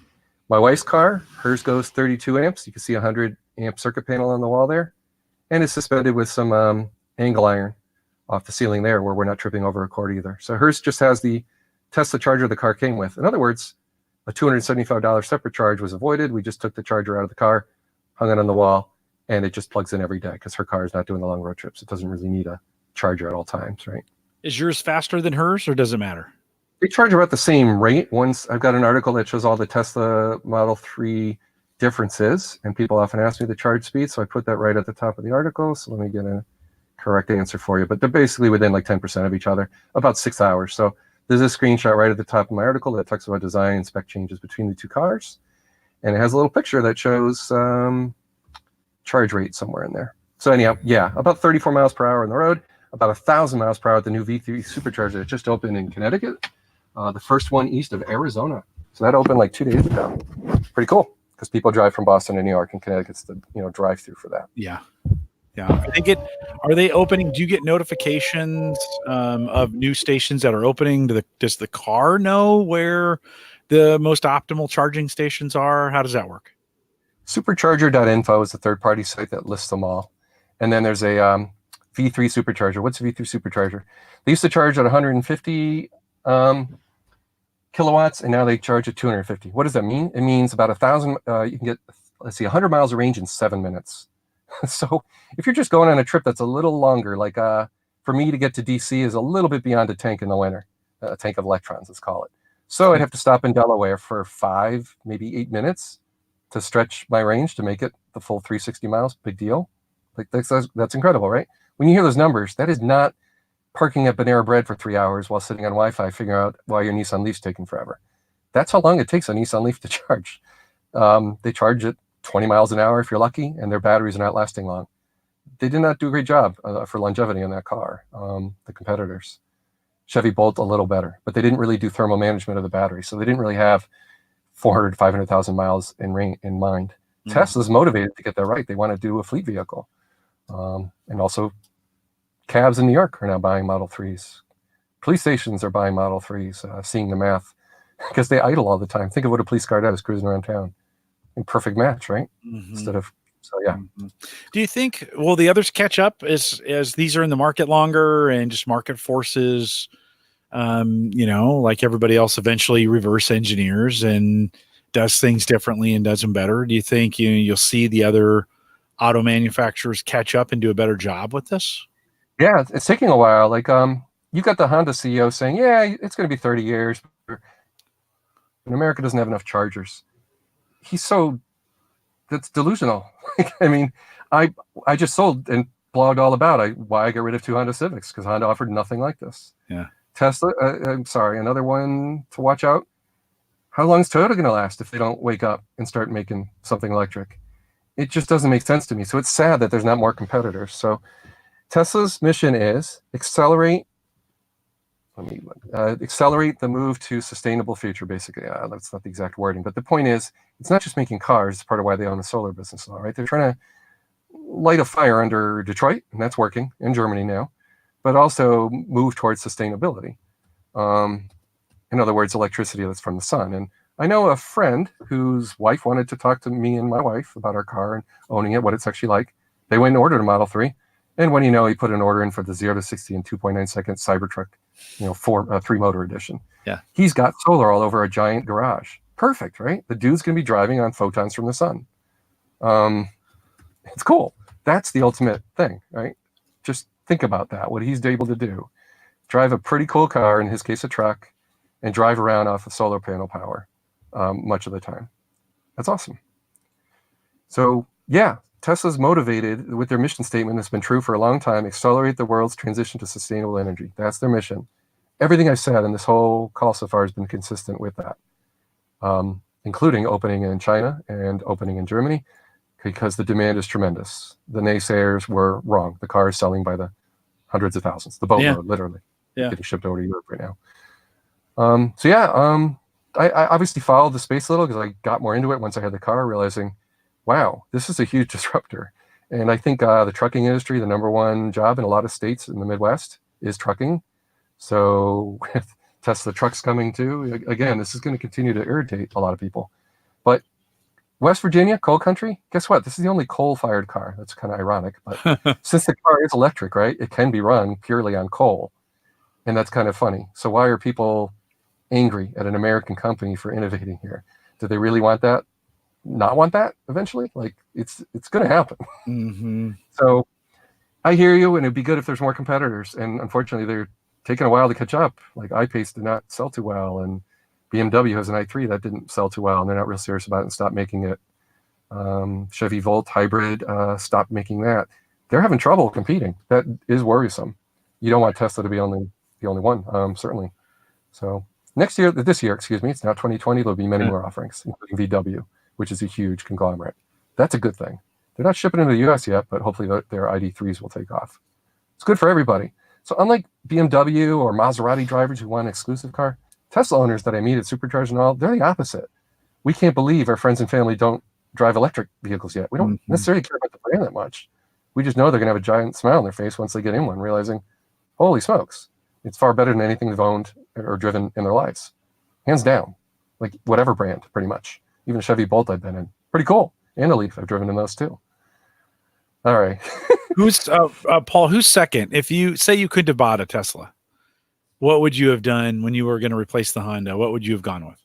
My wife's car, hers goes 32 amps. You can see a 100 amp circuit panel on the wall there. And it's suspended with some angle iron off the ceiling there where we're not tripping over a cord either. So hers just has the Tesla charger the car came with. In other words, a $275 separate charge was avoided. We just took the charger out of the car, hung it on the wall, and it just plugs in every day because her car is not doing the long road trips. It doesn't really need a charger at all times, right? Is yours faster than hers, or does it matter? They charge about the same rate. I've got an article that shows all the Tesla Model 3 differences, and people often ask me the charge speed, so I put that right at the top of the article. So let me get a correct answer for you. But they're basically within like 10% of each other, about 6 hours. So there's a screenshot right at the top of my article that talks about design and spec changes between the 2 cars. And it has a little picture that shows charge rate somewhere in there. So anyhow, yeah, about 34 miles per hour on the road, about 1,000 miles per hour at the new V3 supercharger that just opened in Connecticut, the first one east of Arizona. So that opened like 2 days ago. Pretty cool because people drive from Boston to New York, and Connecticut's the drive through for that. Yeah. Yeah. Are they opening? Do you get notifications of new stations that are opening? Does the car know where the most optimal charging stations are? How does that work? Supercharger.info is the third-party site that lists them all. And then there's a V3 supercharger. What's a V3 supercharger? They used to charge at 150 kilowatts, and now they charge at 250. What does that mean? It means about 1,000. You can get, let's see, 100 miles of range in 7 minutes. So if you're just going on a trip that's a little longer, like for me to get to DC is a little bit beyond a tank in the winter, a tank of electrons, let's call it. So I'd have to stop in Delaware for 5, maybe 8 minutes to stretch my range to make it the full 360 miles. Big deal. Like that's incredible, right? When you hear those numbers, that is not parking at Panera Bread for 3 hours while sitting on Wi-Fi figuring out why your Nissan Leaf's taking forever. That's how long it takes a Nissan Leaf to charge. They charge it 20 miles an hour if you're lucky, and their batteries are not lasting long. They did not do a great job for longevity in that car, the competitors. Chevy Bolt a little better, but they didn't really do thermal management of the battery, so they didn't really have 400, 500,000 miles in mind. Tesla's motivated to get that right. They want to do a fleet vehicle. And also cabs in New York are now buying Model 3s. Police stations are buying Model 3s, seeing the math, because they idle all the time. Think of what a police car does cruising around town. In perfect match, right? Mm-hmm. So yeah. Mm-hmm. Do you think, will the others catch up as these are in the market longer and just market forces, like everybody else eventually reverse engineers and does things differently and does them better? Do you think you'll see the other auto manufacturers catch up and do a better job with this? Yeah, it's taking a while. Like you got the Honda CEO saying, yeah, it's going to be 30 years. And America doesn't have enough chargers. That's delusional. I mean, I just sold and blogged all about why I got rid of 2 Honda Civics, because Honda offered nothing like this. Yeah. Tesla, I'm sorry, another one to watch out. How long is Toyota going to last if they don't wake up and start making something electric? It just doesn't make sense to me. So it's sad that there's not more competitors. So Tesla's mission is accelerate the move to sustainable future, basically. That's not the exact wording, but the point is, it's not just making cars. It's part of why they own the solar business now, right? They're trying to light a fire under Detroit, and that's working in Germany now, but also move towards sustainability. In other words, electricity that's from the sun. And I know a friend whose wife wanted to talk to me and my wife about our car and owning it, what it's actually like. They went and ordered a Model 3. And when he put an order in for the 0 to 60 in 2.9 seconds Cybertruck, 3-motor edition. Yeah. He's got solar all over a giant garage. Perfect, right? The dude's going to be driving on photons from the sun. It's cool. That's the ultimate thing, right? Just think about that, what he's able to do. Drive a pretty cool car, in his case a truck, and drive around off of solar panel power much of the time. That's awesome. So, yeah, Tesla's motivated with their mission statement that's been true for a long time: accelerate the world's transition to sustainable energy. That's their mission. Everything I said in this whole call so far has been consistent with that, including opening in China and opening in Germany, because the demand is tremendous. The naysayers were wrong. The car is selling by the hundreds of thousands, the boatload, literally, getting shipped over to Europe right now. I obviously followed the space a little because I got more into it once I had the car, realizing, wow, this is a huge disruptor. And I think the trucking industry, the number one job in a lot of states in the Midwest is trucking. So with Tesla trucks coming too, again, this is going to continue to irritate a lot of people. But West Virginia, coal country, guess what? This is the only coal-fired car. That's kind of ironic. But since the car is electric, right, it can be run purely on coal. And that's kind of funny. So why are people angry at an American company for innovating here? Do they really want that? Not want that eventually? Like, it's going to happen. Mm-hmm. So I hear you, and it'd be good if there's more competitors. And unfortunately, they're taking a while to catch up. Like I-Pace did not sell too well, and BMW has an i3 that didn't sell too well, and they're not real serious about it and stopped making it. Chevy Volt hybrid stopped making that. They're having trouble competing. That is worrisome. You don't want Tesla to be the only one, certainly. So this year, it's now 2020, there'll be many more offerings, including VW, which is a huge conglomerate. That's a good thing. They're not shipping into the US yet, but hopefully their ID3s will take off. It's good for everybody. So unlike BMW or Maserati drivers who want an exclusive car, Tesla owners that I meet at Supercharge and all, they're the opposite. We can't believe our friends and family don't drive electric vehicles yet. We don't necessarily care about the brand that much. We just know they're going to have a giant smile on their face once they get in one, realizing, holy smokes, it's far better than anything they've owned or driven in their lives. Hands down. Like whatever brand, pretty much. Even a Chevy Bolt I've been in. Pretty cool. And a Leaf. I've driven in those too. All right. Who's Paul? Who's second? If you say you couldn't have bought a Tesla, what would you have done when you were going to replace the Honda? What would you have gone with?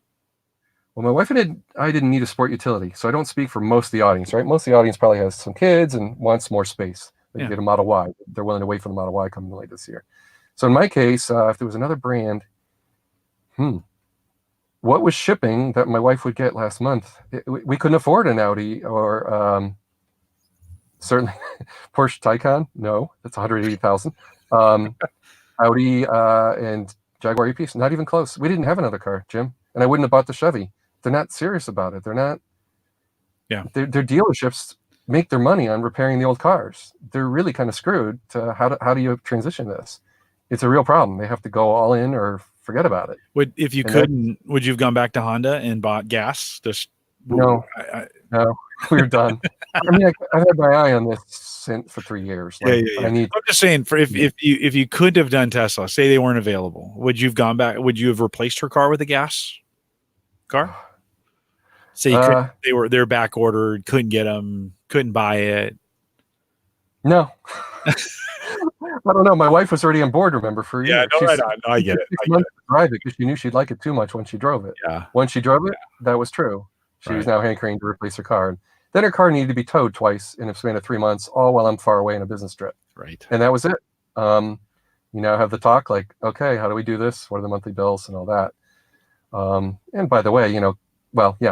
Well, my wife and I didn't need a sport utility, so I don't speak for most of the audience, right? Most of the audience probably has some kids and wants more space. They get a Model Y. They're willing to wait for the Model Y coming late this year. So in my case, if there was another brand, what was shipping that my wife would get last month? We couldn't afford an Audi or certainly Porsche Taycan. No, that's 180,000. Audi and Jaguar E-Pace, not even close. We didn't have another car, Jim, and I wouldn't have bought the Chevy. They're not serious about it. They're not. Yeah. Their dealerships make their money on repairing the old cars. They're really kind of screwed. How do you transition this? It's a real problem. They have to go all in or forget about it. Would you have gone back to Honda and bought gas? No, we're done. I mean, I've had my eye on this for 3 years. Like, I'm just saying, if you could have done Tesla, say they weren't available, would you have gone back? Would you have replaced her car with a gas car? Say they're back ordered, couldn't get them, couldn't buy it. No. I don't know. My wife was already on board, remember, for a year. No, I get it. To drive it because she knew she'd like it too much when she drove it. Yeah. Once she drove it, that was true. She was now hankering to replace her car. And then her car needed to be towed twice in a span of 3 months, all while I'm far away in a business trip. Right. And that was it. You now have the talk like, okay, how do we do this? What are the monthly bills and all that? And by the way,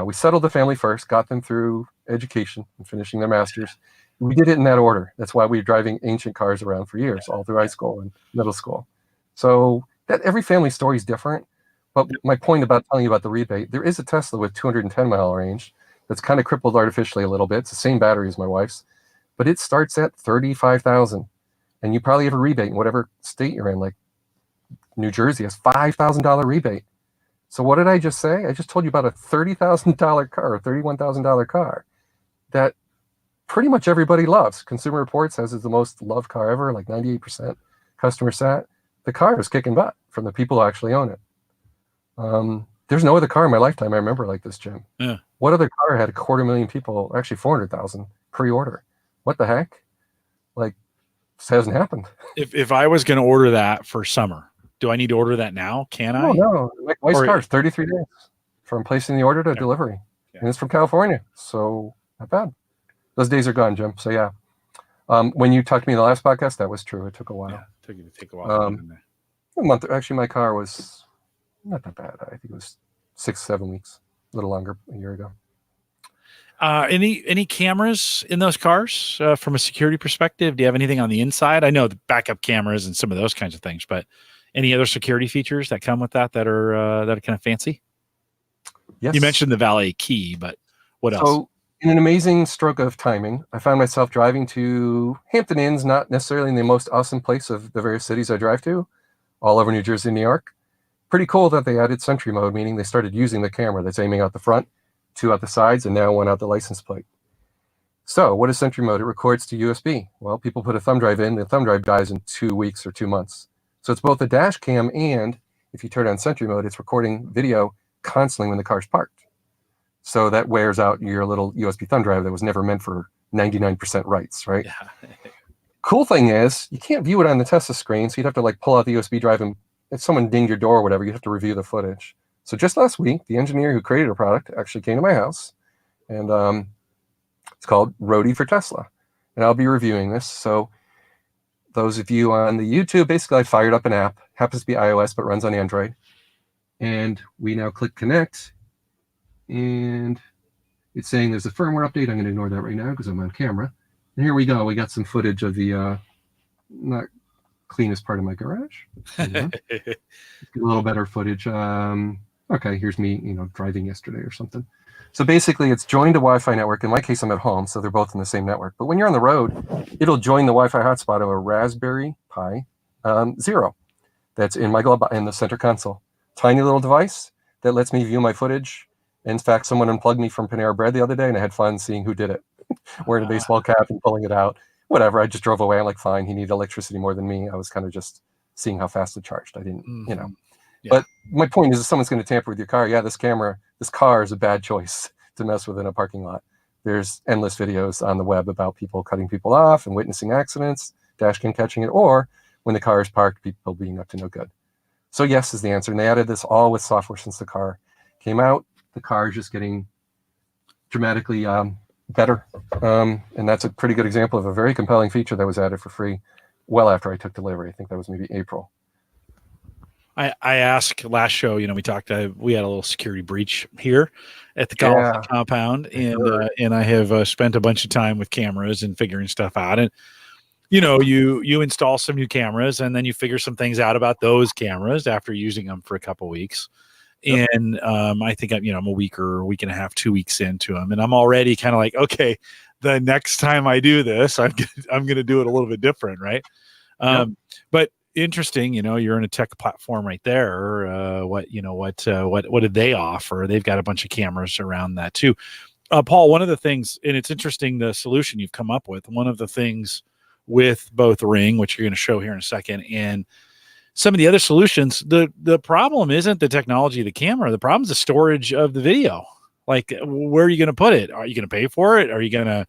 we settled the family first, got them through education and finishing their masters. We did it in that order. That's why we were driving ancient cars around for years, all through high school and middle school. So that every family story is different. But my point about telling you about the rebate, there is a Tesla with 210-mile range that's kind of crippled artificially a little bit. It's the same battery as my wife's, but it starts at $35,000, and you probably have a rebate in whatever state you're in. Like New Jersey has $5,000 rebate. So what did I just say? I just told you about a $30,000 car, a $31,000 car that pretty much everybody loves. Consumer Reports says it's the most loved car ever, like 98% customer sat. The car is kicking butt from the people who actually own it. There's no other car in my lifetime I remember like this, Jim. Yeah. What other car had 250,000 people, actually 400,000 pre-order? What the heck? Like, this hasn't happened. If I was going to order that for summer, do I need to order that now? Can I? No. My wife's car is 33 days from placing the order to delivery. Yeah. And it's from California, so not bad. Those days are gone, Jim. So yeah. When you talked to me in the last podcast, that was true. It took a while. Yeah, it took a while. A month. Actually, my car was not that bad. I think it was 6-7 weeks, a little longer, a year ago. Any cameras in those cars from a security perspective? Do you have anything on the inside? I know the backup cameras and some of those kinds of things, but any other security features that come with that are kind of fancy? Yes. You mentioned the valet key, but what else? So, in an amazing stroke of timing, I found myself driving to Hampton Inns, not necessarily in the most awesome place of the various cities I drive to, all over New Jersey and New York. Pretty cool that they added Sentry mode, meaning they started using the camera that's aiming out the front, 2 out the sides, and now 1 out the license plate. So what is Sentry mode? It records to USB. Well, people put a thumb drive in, the thumb drive dies in 2 weeks or 2 months. So it's both a dash cam and, if you turn on Sentry mode, it's recording video constantly when the car's parked. So that wears out your little USB thumb drive that was never meant for 99% writes, right? Yeah. Cool thing is, you can't view it on the Tesla screen, so you'd have to pull out the USB drive, and if someone dinged your door or whatever, you'd have to review the footage. So just last week, the engineer who created a product actually came to my house, and it's called Roadie for Tesla. And I'll be reviewing this. So those of you on the YouTube, basically I fired up an app, happens to be iOS, but runs on Android. And we now click connect, and it's saying there's a firmware update. I'm going to ignore that right now because I'm on camera. And here we go. We got some footage of the not cleanest part of my garage. Get a little better footage. Okay, here's me, driving yesterday or something. So basically, it's joined a Wi-Fi network. In my case, I'm at home, so they're both in the same network. But when you're on the road, it'll join the Wi-Fi hotspot of a Raspberry Pi Zero that's in my glove in the center console. Tiny little device that lets me view my footage. In fact, someone unplugged me from Panera Bread the other day, and I had fun seeing who did it. Wearing a baseball cap and pulling it out. whatever. I just drove away. I'm like, fine. He needed electricity more than me. I was kind of just seeing how fast it charged. I didn't, Yeah. But my point is, if someone's going to tamper with your car, yeah, this car is a bad choice to mess with in a parking lot. There's endless videos on the web about people cutting people off and witnessing accidents, dash cam catching it, or when the car is parked, people being up to no good. So yes is the answer. And they added this all with software since the car came out. The car is just getting dramatically better. And that's a pretty good example of a very compelling feature that was added for free well after I took delivery. I think that was maybe April. I asked last show, we talked, we had a little security breach here at the golf compound, and I have spent a bunch of time with cameras and figuring stuff out. And, you install some new cameras and then you figure some things out about those cameras after using them for a couple weeks. Yep. And I think I'm a week and a half, 2 weeks into them. And I'm already kind of like, okay, the next time I do this, I'm going to do it a little bit different. Right. Yep. But interesting, you're in a tech platform right there. What did they offer? They've got a bunch of cameras around that too. Paul, one of the things, and it's interesting, the solution you've come up with, one of the things with both Ring, which you're going to show here in a second, and some of the other solutions, the problem isn't the technology of the camera. The problem is the storage of the video. Like, where are you going to put it? Are you going to pay for it? Are you going to,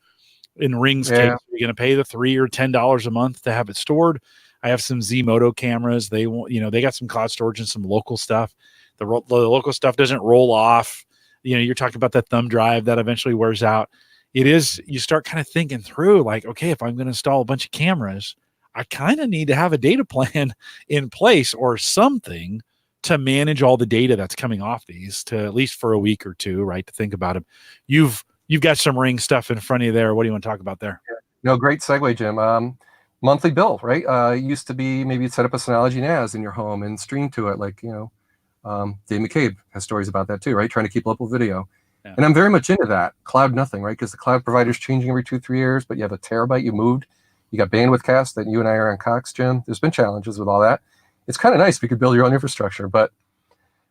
in Ring's case, are you going to pay the $3 or $10 a month to have it stored? I have some Zmoto cameras. They want, they got some cloud storage and some local stuff. The local stuff doesn't roll off. You're talking about that thumb drive that eventually wears out. You start kind of thinking through, like, okay, if I'm going to install a bunch of cameras, I kind of need to have a data plan in place or something to manage all the data that's coming off these, to at least for a week or two, right? To think about them. You've got some Ring stuff in front of you there. What do you want to talk about there? No, great segue, Jim. Monthly bill, right? It used to be maybe you'd set up a Synology NAS in your home and stream to it, like, Dave McCabe has stories about that too, right? Trying to keep local video. Yeah. And I'm very much into that. Cloud nothing, right? Because the cloud provider's changing every 2-3 years, but you have a terabyte you moved. You got bandwidth casts that you and I are on Cox, Jim. There's been challenges with all that. It's kind of nice if you could build your own infrastructure, but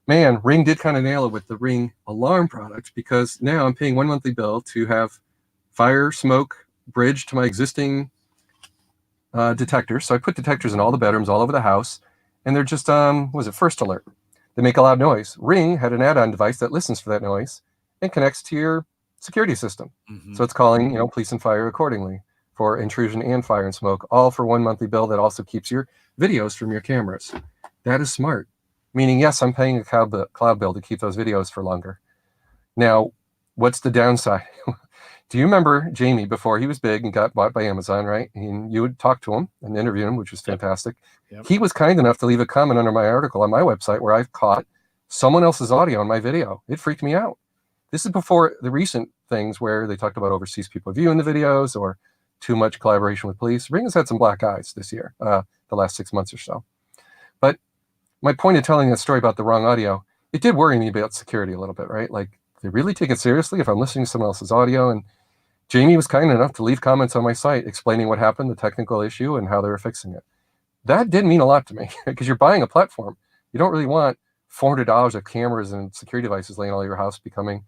man, Ring did kind of nail it with the Ring alarm product, because now I'm paying one monthly bill to have fire, smoke, bridge to my existing detectors. So I put detectors in all the bedrooms all over the house, and they're just, first alert. They make a loud noise. Ring had an add-on device that listens for that noise and connects to your security system. Mm-hmm. So it's calling, police and fire accordingly for intrusion and fire and smoke, all for one monthly bill that also keeps your videos from your cameras. That is smart. Meaning, yes, I'm paying a cloud bill to keep those videos for longer. Now, what's the downside? Do you remember Jamie before he was big and got bought by Amazon, right? And you would talk to him and interview him, which was fantastic. Yep. He was kind enough to leave a comment under my article on my website where I've caught someone else's audio in my video. It freaked me out. This is before the recent things where they talked about overseas people viewing the videos or too much collaboration with police. Ring has had some black eyes this year, the last 6 months or so. But my point of telling that story about the wrong audio, it did worry me about security a little bit, right? Like, they really take it seriously if I'm listening to someone else's audio. And Jamie was kind enough to leave comments on my site explaining what happened, the technical issue, and how they were fixing it. That did mean a lot to me, because you're buying a platform. You don't really want $400 of cameras and security devices laying all over your house becoming,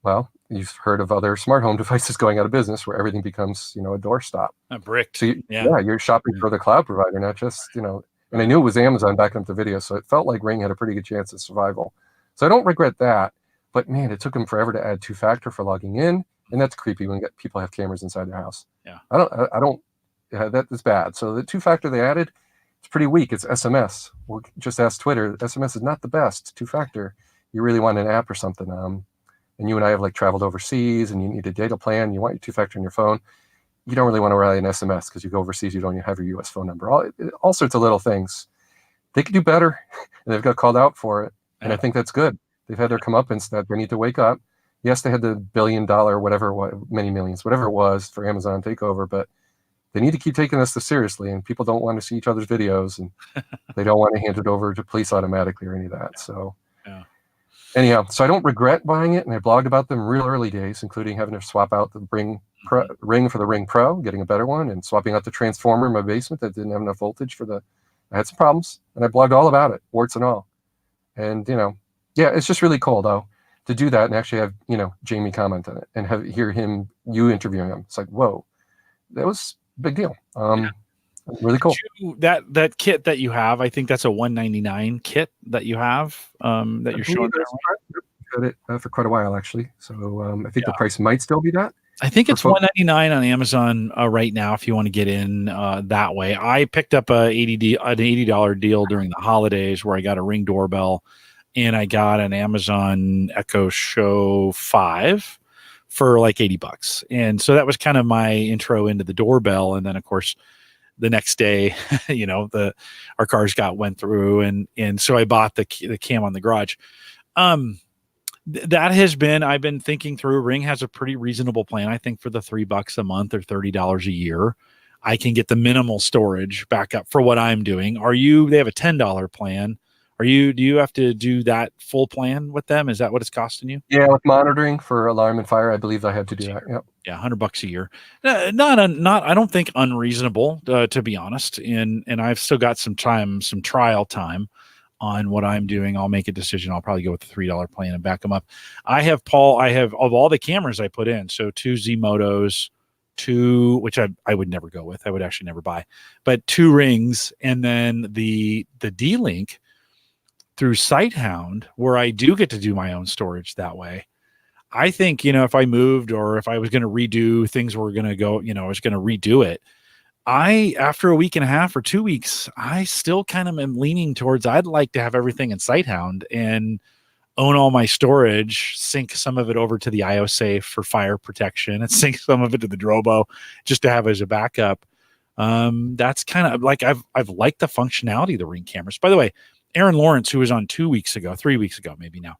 well, you've heard of other smart home devices going out of business where everything becomes, a doorstop. A brick. So you're shopping for the cloud provider, not just, and I knew it was Amazon backing up the video, so it felt like Ring had a pretty good chance of survival. So I don't regret that, but man, it took them forever to add two-factor for logging in, and that's creepy when people have cameras inside their house. Yeah. That is bad. So the two-factor they added, it's pretty weak. It's SMS. We'll just ask Twitter. SMS is not the best two-factor. You really want an app or something. And you and I have traveled overseas and you need a data plan. You want your two-factor on your phone. You don't really want to rely on SMS because you go overseas, you don't have your US phone number. All sorts of little things. They could do better, and they've got called out for it. And I think that's good. They've had their comeuppance that they need to wake up. Yes, they had the $1 billion, many millions, whatever it was for Amazon takeover, but they need to keep taking this seriously. And people don't want to see each other's videos, and they don't want to hand it over to police automatically or any of that. So anyhow, so I don't regret buying it, and I blogged about them real early days, including having to swap out the Ring for the Ring Pro, getting a better one, and swapping out the transformer in my basement that didn't have enough voltage for I had some problems, and I blogged all about it, warts and all. And, it's just really cool, though, to do that and actually have, Jamie comment on it and hear you interviewing him. It's like, whoa, that was big deal. Really cool. That kit that you have, I think that's a $199 kit that you have that you're showing there. I've had it for quite a while, actually. So I think the price might still be that. I think it's $199 on Amazon right now if you want to get in that way. I picked up an $80 deal during the holidays where I got a Ring doorbell and I got an Amazon Echo Show 5 for like $80. And so that was kind of my intro into the doorbell. And then, of course, the next day, our cars went through, and so I bought the cam on the garage. That has been, I've been thinking through. Ring has a pretty reasonable plan. I think for the $3 a month or $30 a year, I can get the minimal storage back up for what I'm doing. They have a $10 plan. Do you have to do that full plan with them? Is that what it's costing you? Yeah, with monitoring for alarm and fire, I believe I had to do that. Yep. Yeah, $100 a year. Not I don't think unreasonable, to be honest. And I've still got some trial time on what I'm doing. I'll make a decision. I'll probably go with the $3 plan and back them up. I have of all the cameras I put in, so 2 Z-Motos, 2, which I would never go with. I would actually never buy, but 2 Rings, and then the D-Link through Sighthound, where I do get to do my own storage that way. I think, if I moved or if I was going to redo things, were going to go, I was going to redo it. After a week and a half or 2 weeks, I still kind of am leaning towards, I'd like to have everything in Sighthound and own all my storage, sync some of it over to the IOSafe for fire protection, and sync some of it to the Drobo just to have as a backup. That's kind of like, I've liked the functionality of the Ring cameras. By the way, Aaron Lawrence, who was on 3 weeks ago, maybe now,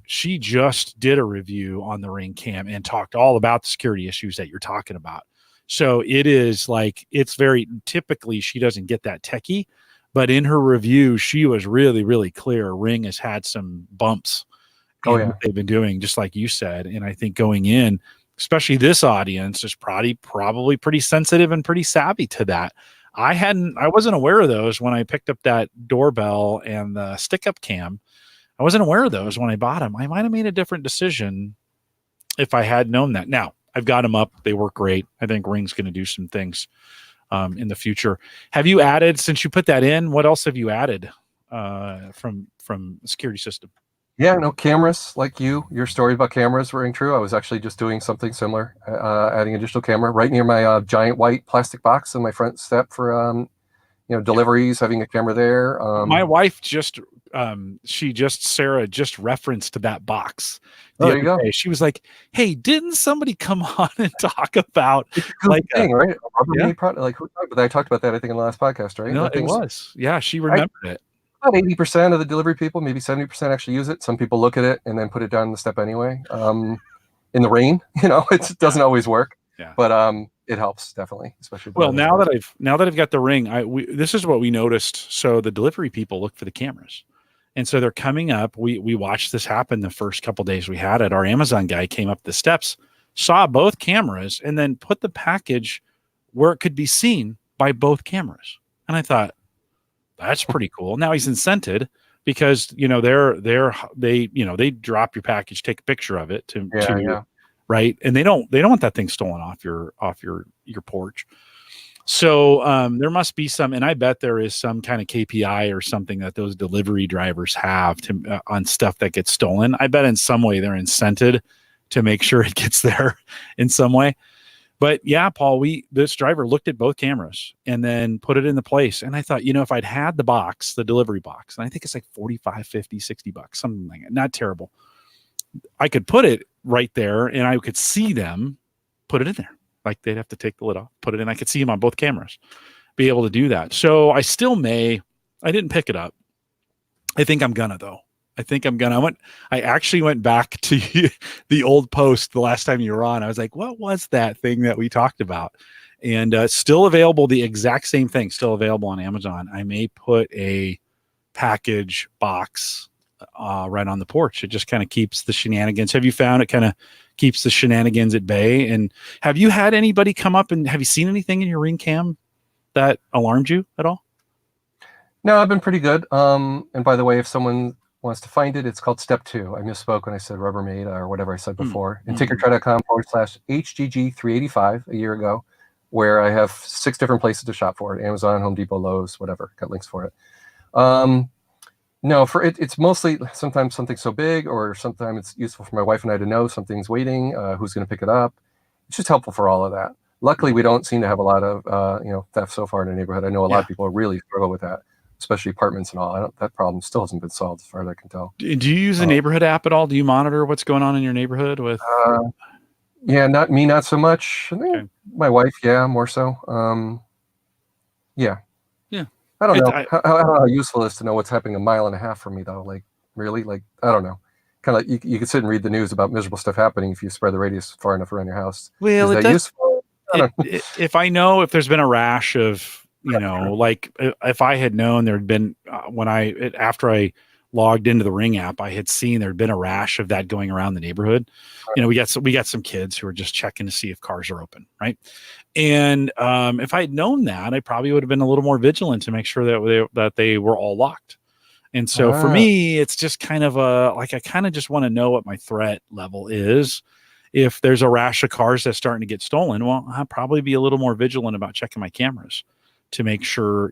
she just did a review on the Ring cam and talked all about the security issues that you're talking about. So it is like, it's very typically, she doesn't get that techie, but in her review, she was really, really clear. Ring has had some bumps in what they've been doing, just like you said. And I think going in, especially this audience, is probably pretty sensitive and pretty savvy to that. I wasn't aware of those when I picked up that doorbell and the stick-up cam. I wasn't aware of those when I bought them. I might have made a different decision if I had known that. Now, I've got them up. They work great. I think Ring's going to do some things in the future. Have you added, since you put that in, what else have you added from the security system? Yeah, no, cameras, like your story about cameras ring true. I was actually just doing something similar, adding a digital camera right near my giant white plastic box in my front step for deliveries, having a camera there. My wife Sarah just referenced that box. There you go. She was like, "Hey, didn't somebody come on and talk about like thing, right? Product, like I talked about that, I think, in the last podcast, right? No, it was. Yeah, she remembered it. About 80% of the delivery people, maybe 70% actually use it. Some people look at it and then put it down the step anyway. In the rain, it doesn't always work. Yeah. But it helps definitely, especially. Well, now that I've got the Ring, this is what we noticed. So the delivery people look for the cameras, and so they're coming up. We watched this happen the first couple of days we had it. Our Amazon guy came up the steps, saw both cameras, and then put the package where it could be seen by both cameras. And I thought, that's pretty cool. Now he's incented because they drop your package, take a picture of it to right, and they don't want that thing stolen off your porch. So there must be some, and I bet there is some kind of KPI or something that those delivery drivers have to on stuff that gets stolen. I bet in some way they're incented to make sure it gets there in some way. But yeah, Paul, this driver looked at both cameras and then put it in the place. And I thought, if I'd had the delivery box, and I think it's like 45, 50, 60 bucks, something like that, not terrible. I could put it right there and I could see them put it in there. Like they'd have to take the lid off, put it in. I could see them on both cameras, be able to do that. So I didn't pick it up. I think I'm gonna, though. I actually went back to the old post the last time you were on. I was like, what was that thing that we talked about? And still available, the exact same thing, still available on Amazon. I may put a package box right on the porch. It just kind of keeps the shenanigans. Have you found it kind of keeps the shenanigans at bay? And have you had anybody come up and have you seen anything in your Ring cam that alarmed you at all? No, I've been pretty good. And by the way, if someone wants to find it, it's called Step 2. I misspoke when I said Rubbermaid or whatever I said before. And tickertry.com/HGG429 a year ago where I have 6 different places to shop for it: Amazon, Home Depot, Lowe's, whatever. Got links for it. No, for it, it's mostly sometimes something so big, or sometimes it's useful for my wife and I to know something's waiting, who's going to pick it up. It's just helpful for all of that. Luckily, we don't seem to have a lot of theft so far in the neighborhood. I know a lot of people really struggle with that, especially apartments and all. That problem still hasn't been solved as far as I can tell. Do you use the neighborhood app at all? Do you monitor what's going on in your neighborhood with? Yeah, not me, not so much. I think my wife, more so. Yeah. I don't know how useful it is to know what's happening a mile and a half from me, though. Like, really? Like, I don't know. Kind of like you could sit and read the news about miserable stuff happening if you spread the radius far enough around your house. Well, is that useful? If I know if there's been a rash of, like if I had known there'd been after I logged into the Ring app, I had seen there'd been a rash of that going around the neighborhood. We got some kids who are just checking to see if cars are open, right? And if I had known that, I probably would have been a little more vigilant to make sure that they were all locked. And so for me, it's just kind of I kind of just want to know what my threat level is. If there's a rash of cars that's starting to get stolen, well, I'll probably be a little more vigilant about checking my cameras to make sure,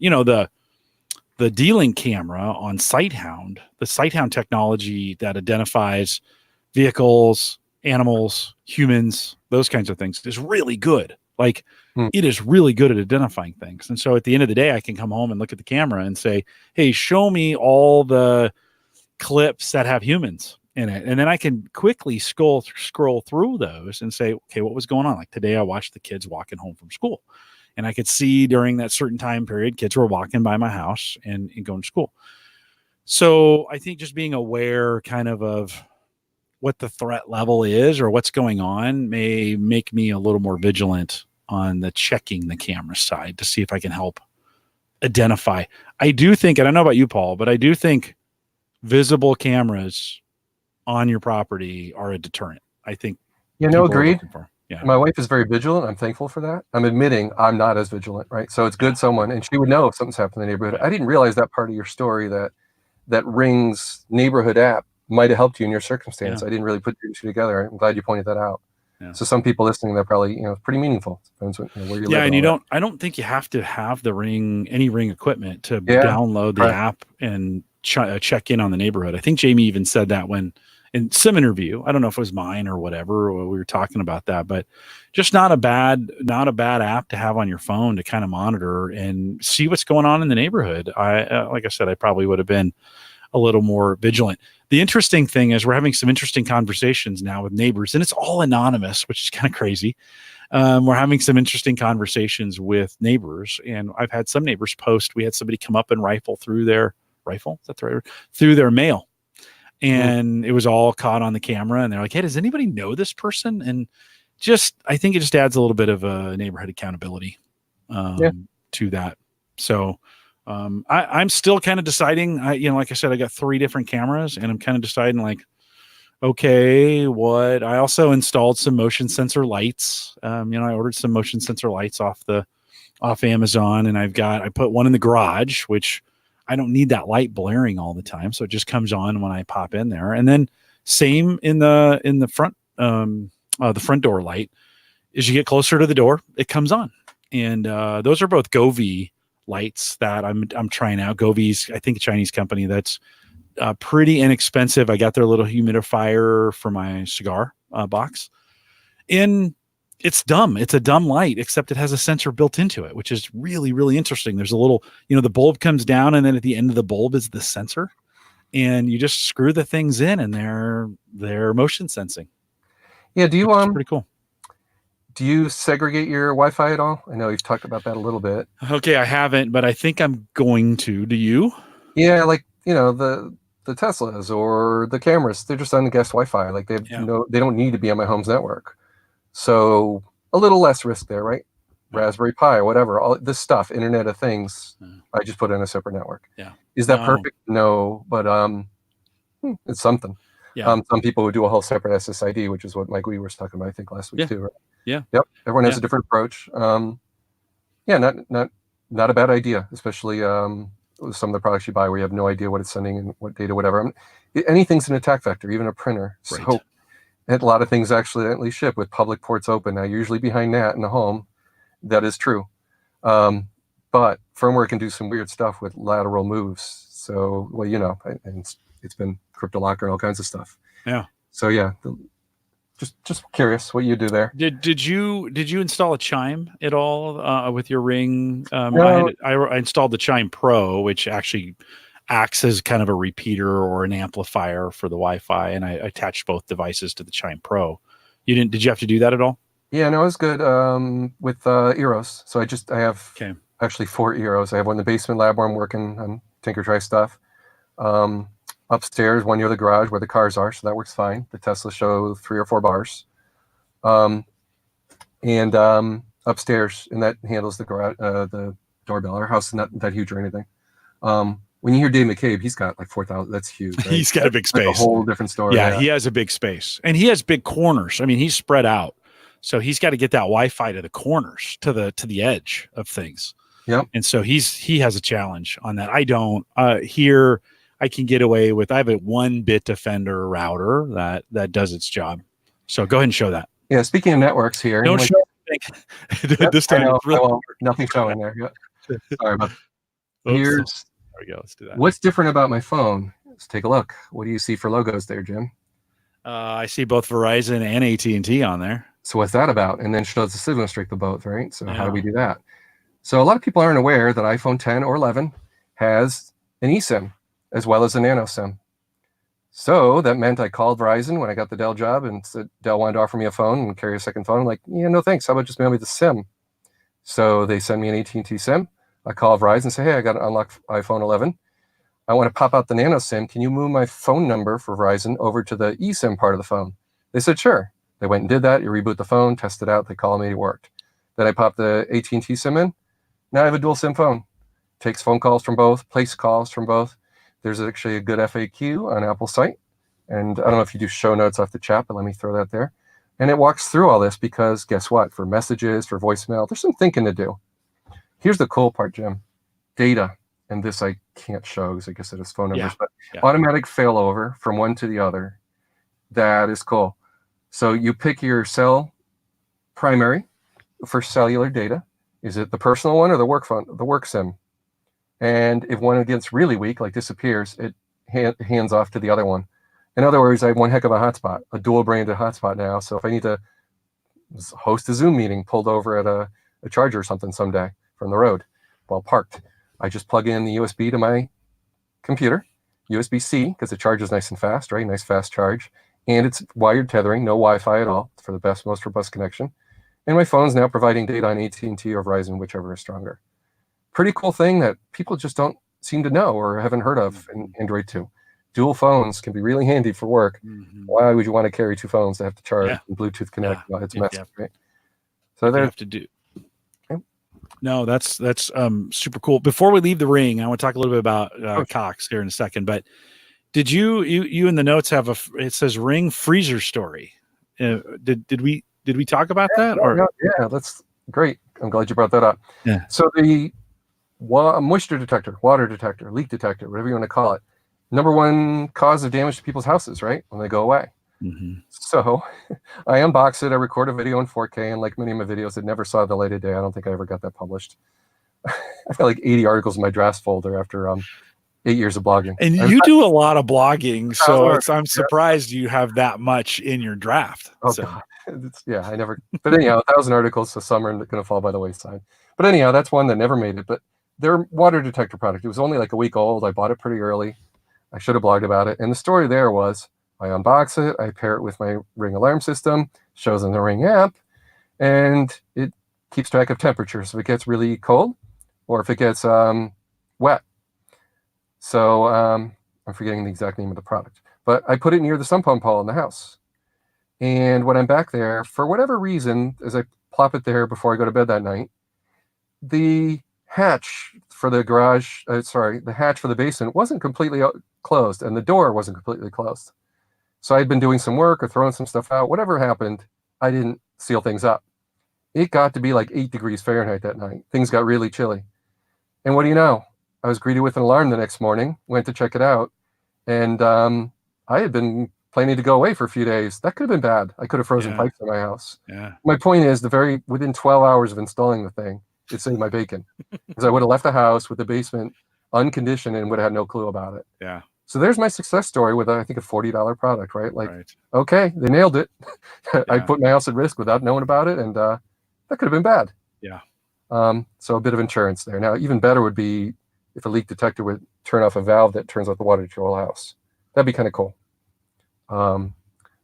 the D-Link camera on Sighthound, the Sighthound technology that identifies vehicles, animals, humans, those kinds of things is really good. Like it is really good at identifying things. And so at the end of the day, I can come home and look at the camera and say, hey, show me all the clips that have humans in it. And then I can quickly scroll through those and say, okay, what was going on? Like today I watched the kids walking home from school. And I could see during that certain time period, kids were walking by my house and going to school. So I think just being aware kind of what the threat level is or what's going on may make me a little more vigilant on the checking the camera side to see if I can help identify. I do think, and I don't know about you, Paul, but I do think visible cameras on your property are a deterrent. I think. Agreed. Yeah. My wife is very vigilant. I'm thankful for that. I'm admitting I'm not as vigilant, right? So it's good someone, and she would know if something's happened in the neighborhood. I didn't realize that part of your story, that Ring's neighborhood app might have helped you in your circumstance. I didn't really put two and two together. I'm glad you pointed that out. Yeah. So some people listening, they're probably pretty meaningful. Depends where you live. And I don't think you have to have any Ring equipment to download the app and check in on the neighborhood. I think Jamie even said that when in some interview. I don't know if it was mine or whatever, or we were talking about that, but just not a bad app to have on your phone to kind of monitor and see what's going on in the neighborhood. Like I said, I probably would have been a little more vigilant. The interesting thing is we're having some interesting conversations now with neighbors, and it's all anonymous, which is kind of crazy. We're having some interesting conversations with neighbors, and I've had some neighbors post. We had somebody come up and rifle through their through their mail, and it was all caught on the camera. And they're like, "Hey, does anybody know this person?" And I think it just adds a little bit of a neighborhood accountability to that. So. I'm still kind of deciding, like I said, I got 3 different cameras and I'm kind of deciding like, okay, I also installed some motion sensor lights. I ordered some motion sensor lights off Amazon, and I put one in the garage, which I don't need that light blaring all the time. So it just comes on when I pop in there. And then same in the front, the front door light. As you get closer to the door, it comes on. And those are both Govee lights that I'm trying out. Govee's, I think, a Chinese company that's pretty inexpensive. I got their little humidifier for my cigar box, and it's dumb. It's a dumb light, except it has a sensor built into it, which is really, really interesting. There's a little, the bulb comes down, and then at the end of the bulb is the sensor, and you just screw the things in, and they're motion sensing. Yeah. Do you pretty cool. Do you segregate your Wi-Fi at all? I know you've talked about that a little bit. Okay, I haven't, but I think I'm going to. Do you? Yeah, like the Teslas or the cameras, they're just on the guest Wi-Fi. Like they don't need to be on my home's network. So a little less risk there, right? Raspberry Pi, whatever, all this stuff, Internet of Things. I just put in a separate network. Yeah. Is that perfect? No, but it's something. Yeah. Some people would do a whole separate SSID, which is what Mike Wee was talking about, I think, last week too. Right? Yeah. Yep. Everyone has a different approach. Not a bad idea, especially with some of the products you buy where you have no idea what it's sending and what data, whatever. Anything's an attack vector, even a printer. Right. So a lot of things accidentally ship with public ports open. Now, usually behind that in the home, That is true. But firmware can do some weird stuff with lateral moves. So, well, and it's been crypto-locker and all kinds of stuff. Yeah. So yeah, just curious what you do there. Did you install a chime at all with your Ring? No. I installed the Chime Pro, which actually acts as kind of a repeater or an amplifier for the Wi-Fi, and I attached both devices to the Chime Pro. You didn't? Did you have to do that at all? Yeah, no, it was good with Eros. So I have actually 4 Eros. I have one in the basement lab where I'm working on Tinker Try stuff. Upstairs, one near the garage where the cars are, so that works fine. The Tesla show 3 or 4 bars. And upstairs, and that handles the garage, the doorbell. Our house is not that huge or anything. When you hear Dave McCabe, he's got like 4,000. That's huge. Right? He's got a big space. Like a whole different story. Yeah, he has a big space, and he has big corners. I mean, he's spread out, so he's got to get that Wi-Fi to the corners, to the edge of things. Yep. And so he has a challenge on that. I don't. Here, I can get away with. I have a 1-bit Defender router that does its job. So go ahead and show that. Yeah. Speaking of networks here, don't show anything. This time, nothing showing there. Yep. Sorry about that. Here's. There we go. Let's do that. What's different about my phone? Let's take a look. What do you see for logos there, Jim? I see both Verizon and AT&T on there. So what's that about? And then shows the signal strength of both, right? So how do we do that? So a lot of people aren't aware that iPhone 10 or 11 has an eSIM as well as a nano SIM. So that meant I called Verizon when I got the Dell job and said Dell wanted to offer me a phone and carry a second phone. I'm like, yeah, no thanks. How about just mail me the SIM? So they send me an AT&T SIM. I call Verizon and say, hey, I got an unlocked iPhone 11. I want to pop out the nano SIM. Can you move my phone number for Verizon over to the eSIM part of the phone? They said, sure. They went and did that. You reboot the phone, test it out. They called me. It worked. Then I popped the AT&T SIM in. Now I have a dual SIM phone. Takes phone calls from both, place calls from both. There's actually a good FAQ on Apple's site. And I don't know if you do show notes off the chat, but let me throw that there. And it walks through all this because guess what? For messages, for voicemail, there's some thinking to do. Here's the cool part, Jim. Data. And this I can't show because I guess it is phone numbers, but automatic failover from one to the other. That is cool. So you pick your cell primary for cellular data. Is it the personal one or the work phone, the work SIM? And if one gets really weak, like disappears, it hands off to the other one. In other words, I have one heck of a hotspot, a dual branded hotspot now. So if I need to host a Zoom meeting pulled over at a charger or something someday from the road while parked, I just plug in the USB to my computer, USB-C, because the charge is nice and fast, right? Nice fast charge. And it's wired tethering, no Wi-Fi at all for the best, most robust connection. And my phone's now providing data on AT&T or Verizon, whichever is stronger. Pretty cool thing that people just don't seem to know or haven't heard of in Android 2. Dual phones can be really handy for work. Why would you want to carry 2 phones that have to charge and Bluetooth connect? Well, it's messy, right? So they have to do. No, that's super cool. Before we leave the Ring, I want to talk a little bit about Cox here in a second. But did you in the notes have it says Ring freezer story? Did we talk about that? Yeah, that's great. I'm glad you brought that up. Yeah. So the moisture detector, water detector, leak detector, whatever you want to call it, #1 cause of damage to people's houses, right? When they go away. So I unbox it. I record a video in 4K, and like many of my videos, it never saw the light of day. I don't think I ever got that published. I've got like 80 articles in my drafts folder after 8 years of blogging. And you do a lot of blogging, so I'm surprised you have that much in your draft. God. I never. But anyhow, 1,000 articles, so some are going to fall by the wayside. But anyhow, that's one that never made it. But their water detector product, it was only like a week old. I bought it pretty early. I should have blogged about it. And the story there was, I unbox it, I pair it with my Ring alarm system, shows in the Ring app, and it keeps track of temperatures if it gets really cold or if it gets wet. So I'm forgetting the exact name of the product, but I put it near the sump pump hole in the house. And when I'm back there, for whatever reason, as I plop it there before I go to bed that night, the hatch for the garage, the hatch for the basement wasn't completely closed, and the door wasn't completely closed. So I'd been doing some work or throwing some stuff out. Whatever happened, I didn't seal things up. It got to be like 8 degrees Fahrenheit that night. Things got really chilly. And what do you know? I was greeted with an alarm the next morning, went to check it out, and I had been planning to go away for a few days. That could have been bad. I could have frozen Yeah. pipes in my house. Yeah. My point is, within 12 hours of installing the thing, it saved my bacon because I would have left the house with the basement unconditioned and would have had no clue about it. Yeah. So there's my success story with I think a $40 product, right? Like, Right. okay, they nailed it. I Yeah. put my house at risk without knowing about it, and that could have been bad. Yeah. So a bit of insurance there. Now, even better would be if a leak detector would turn off a valve that turns off the water to your whole house. That'd be kind of cool. I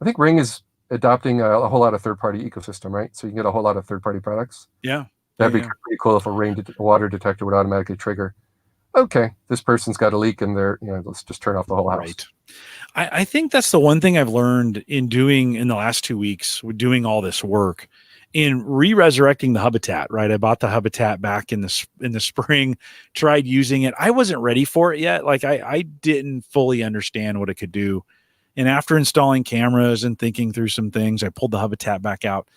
think Ring is adopting a whole lot of third-party ecosystem, right? So you can get a whole lot of third-party products. Yeah. That'd be pretty cool if a water detector would automatically trigger. Okay, this person's got a leak, and let's just turn off the whole house. Right. I think that's the one thing I've learned in the last 2 weeks with doing all this work in re-resurrecting the Habitat, right? I bought the Habitat back in the spring, tried using it. I wasn't ready for it yet. Like I didn't fully understand what it could do. And after installing cameras and thinking through some things, I pulled the Habitat back out.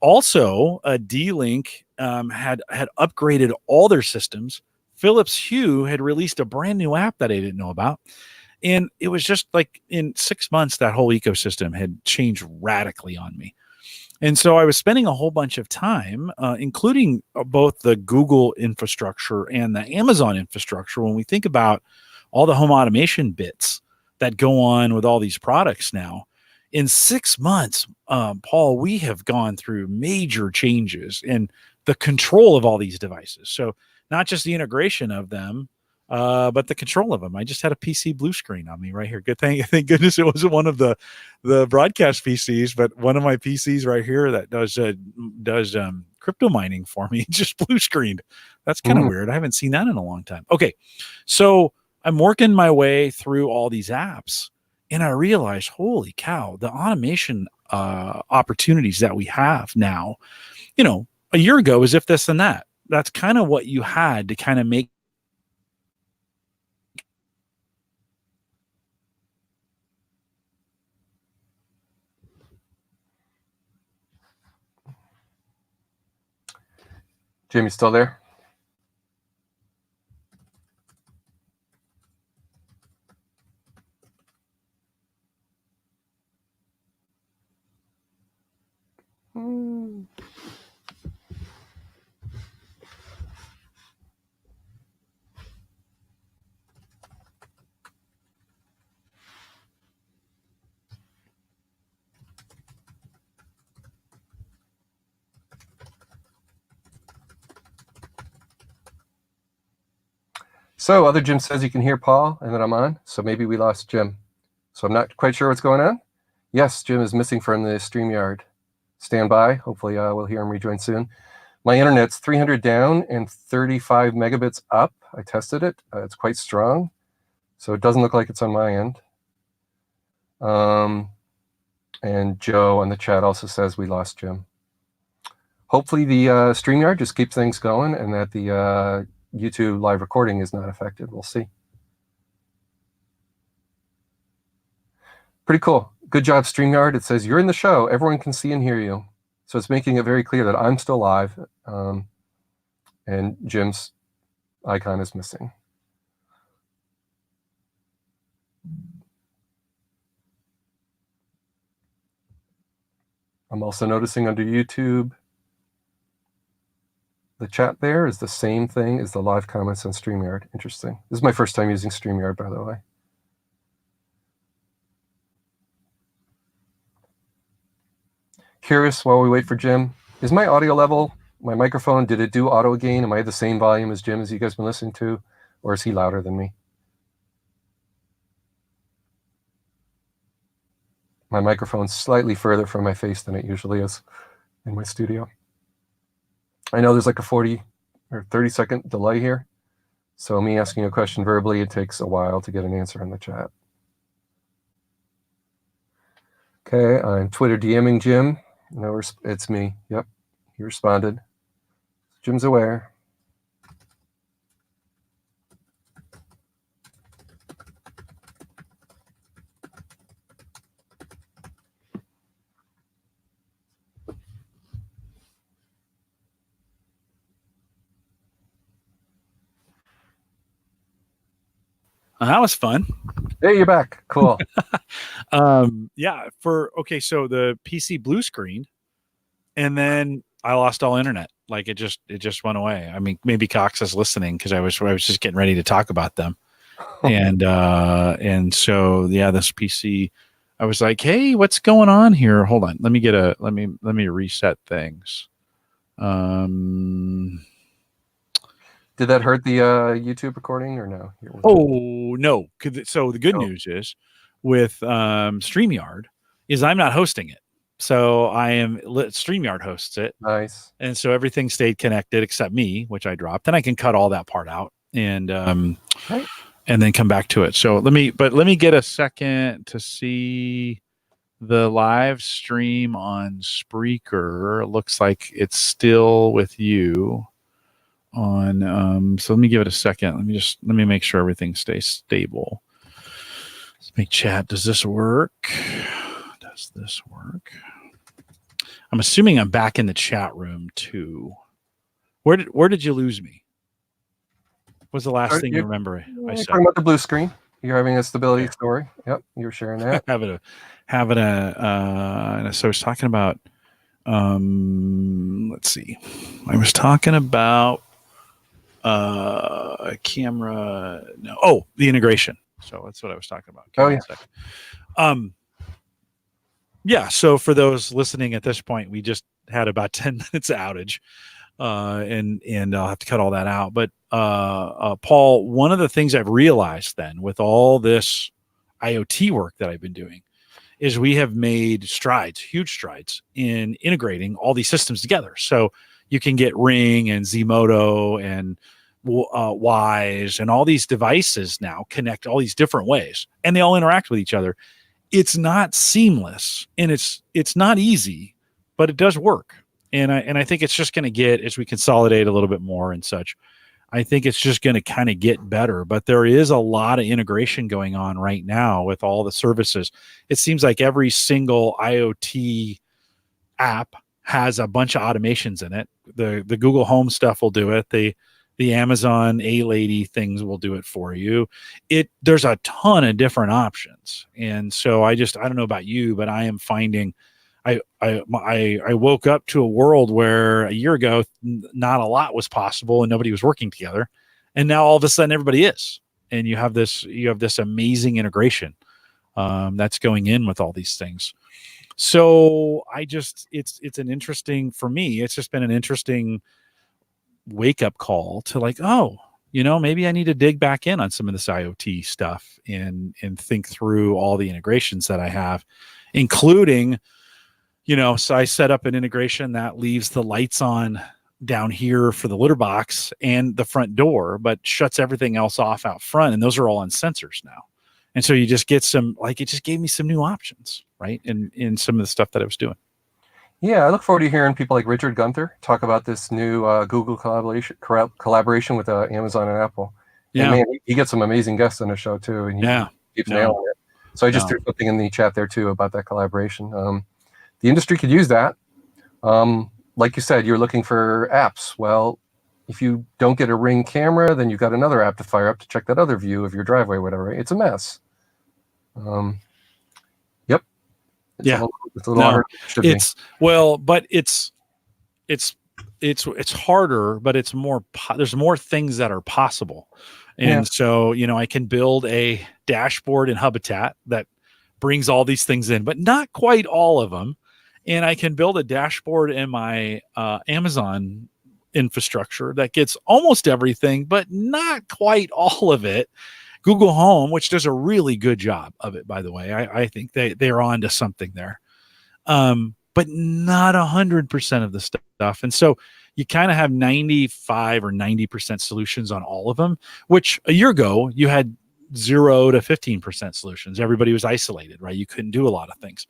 Also, D-Link had upgraded all their systems. Philips Hue had released a brand new app that I didn't know about. And it was just like in 6 months, that whole ecosystem had changed radically on me. And so I was spending a whole bunch of time, including both the Google infrastructure and the Amazon infrastructure. When we think about all the home automation bits that go on with all these products now, in 6 months, Paul, we have gone through major changes in the control of all these devices. So not just the integration of them, but the control of them. I just had a PC blue screen on me right here. Thank goodness it wasn't one of the broadcast PCs, but one of my PCs right here that does crypto mining for me just blue screened. That's kind of weird. I haven't seen that in a long time. Okay, so I'm working my way through all these apps, and I realized, holy cow, the automation opportunities that we have now. A year ago was if this and that. That's kind of what you had to kind of make. Jim, you still there? So other Jim says you can hear Paul and that I'm on. So maybe we lost Jim. So I'm not quite sure what's going on. Yes, Jim is missing from the StreamYard. Stand by. Hopefully we'll hear him rejoin soon. My internet's 300 down and 35 megabits up. I tested it. It's quite strong. So it doesn't look like it's on my end. And Joe on the chat also says we lost Jim. Hopefully the StreamYard just keeps things going and that the YouTube live recording is not affected. We'll see. Pretty cool. Good job, StreamYard. It says you're in the show. Everyone can see and hear you. So it's making it very clear that I'm still live, and Jim's icon is missing. I'm also noticing under YouTube, the chat there is the same thing as the live comments on StreamYard. Interesting. This is my first time using StreamYard, by the way. Curious while we wait for Jim, is my audio level, my microphone, did it do auto gain? Am I the same volume as Jim as you guys been listening to? Or is he louder than me? My microphone's slightly further from my face than it usually is in my studio. I know there's like a 40 or 30-second delay here. So me asking a question verbally, it takes a while to get an answer in the chat. Okay, I'm Twitter DMing Jim. No, it's me. Yep, he responded. Jim's aware. That was fun. Hey, you're back. Cool. Yeah. So the PC blue screen, and then I lost all internet. Like it just went away. I mean, maybe Cox is listening because I was just getting ready to talk about them. And so yeah, this PC, I was like, hey, what's going on here? Hold on. Let me reset things. Did that hurt the YouTube recording or no? Oh no. So the good Cool. news is with StreamYard is I'm not hosting it. So StreamYard hosts it. Nice. And so everything stayed connected except me, which I dropped. And I can cut all that part out and Right. and then come back to it. So let me get a second to see the live stream on Spreaker. Looks like it's still with you on so let me give it a second. Let me make sure everything stays stable. Let's make chat. Does this work? Does this work? I'm assuming I'm back in the chat room too. Where did you lose me? What was the last thing you remember I said? Talking about the blue screen. You're having a stability story. Yep, you were sharing that. And so I was talking about let's see. I was talking about a camera. No, the integration. So that's what I was talking about. Yeah. So for those listening at this point, we just had about 10 minutes outage, and I'll have to cut all that out. But Paul, one of the things I've realized then with all this IoT work that I've been doing is we have made huge strides in integrating all these systems together. So you can get Ring and Zmoto and Wise and all these devices now connect all these different ways, and they all interact with each other. It's not seamless, and it's not easy, but it does work. And I think it's just going to get, as we consolidate a little bit more and such, I think it's just going to kind of get better. But there is a lot of integration going on right now with all the services. It seems like every single IoT app has a bunch of automations in it. The Google Home stuff will do it. The Amazon A-Lady things will do it for you. There's a ton of different options. And so I don't know about you, but I am finding I woke up to a world where a year ago not a lot was possible and nobody was working together, and now all of a sudden everybody is, and you have this amazing integration that's going in with all these things. So it's an interesting, for me, it's just been an interesting wake up call to like, oh, maybe I need to dig back in on some of this IoT stuff and think through all the integrations that I have, including, so I set up an integration that leaves the lights on down here for the litter box and the front door, but shuts everything else off out front. And those are all on sensors now. And so you just get it just gave me some new options, right? In some of the stuff that I was doing. Yeah, I look forward to hearing people like Richard Gunther talk about this new Google collaboration with Amazon and Apple. Yeah, and man, he gets some amazing guests on the show too, and he keeps nailing it. So I just threw something in the chat there too about that collaboration. The industry could use that. Like you said, you're looking for apps. Well, if you don't get a Ring camera, then you've got another app to fire up to check that other view of your driveway, whatever. Right? It's a mess. Yep. It's a little harder. It's harder, but it's more. There's more things that are possible, and so I can build a dashboard in Habitat that brings all these things in, but not quite all of them. And I can build a dashboard in my Amazon infrastructure that gets almost everything, but not quite all of it. Google Home, which does a really good job of it, by the way. I think they're on to something there, but not 100% of the stuff. And so you kind of have 95 or 90% solutions on all of them, which a year ago you had 0 to 15% solutions. Everybody was isolated, right? You couldn't do a lot of things.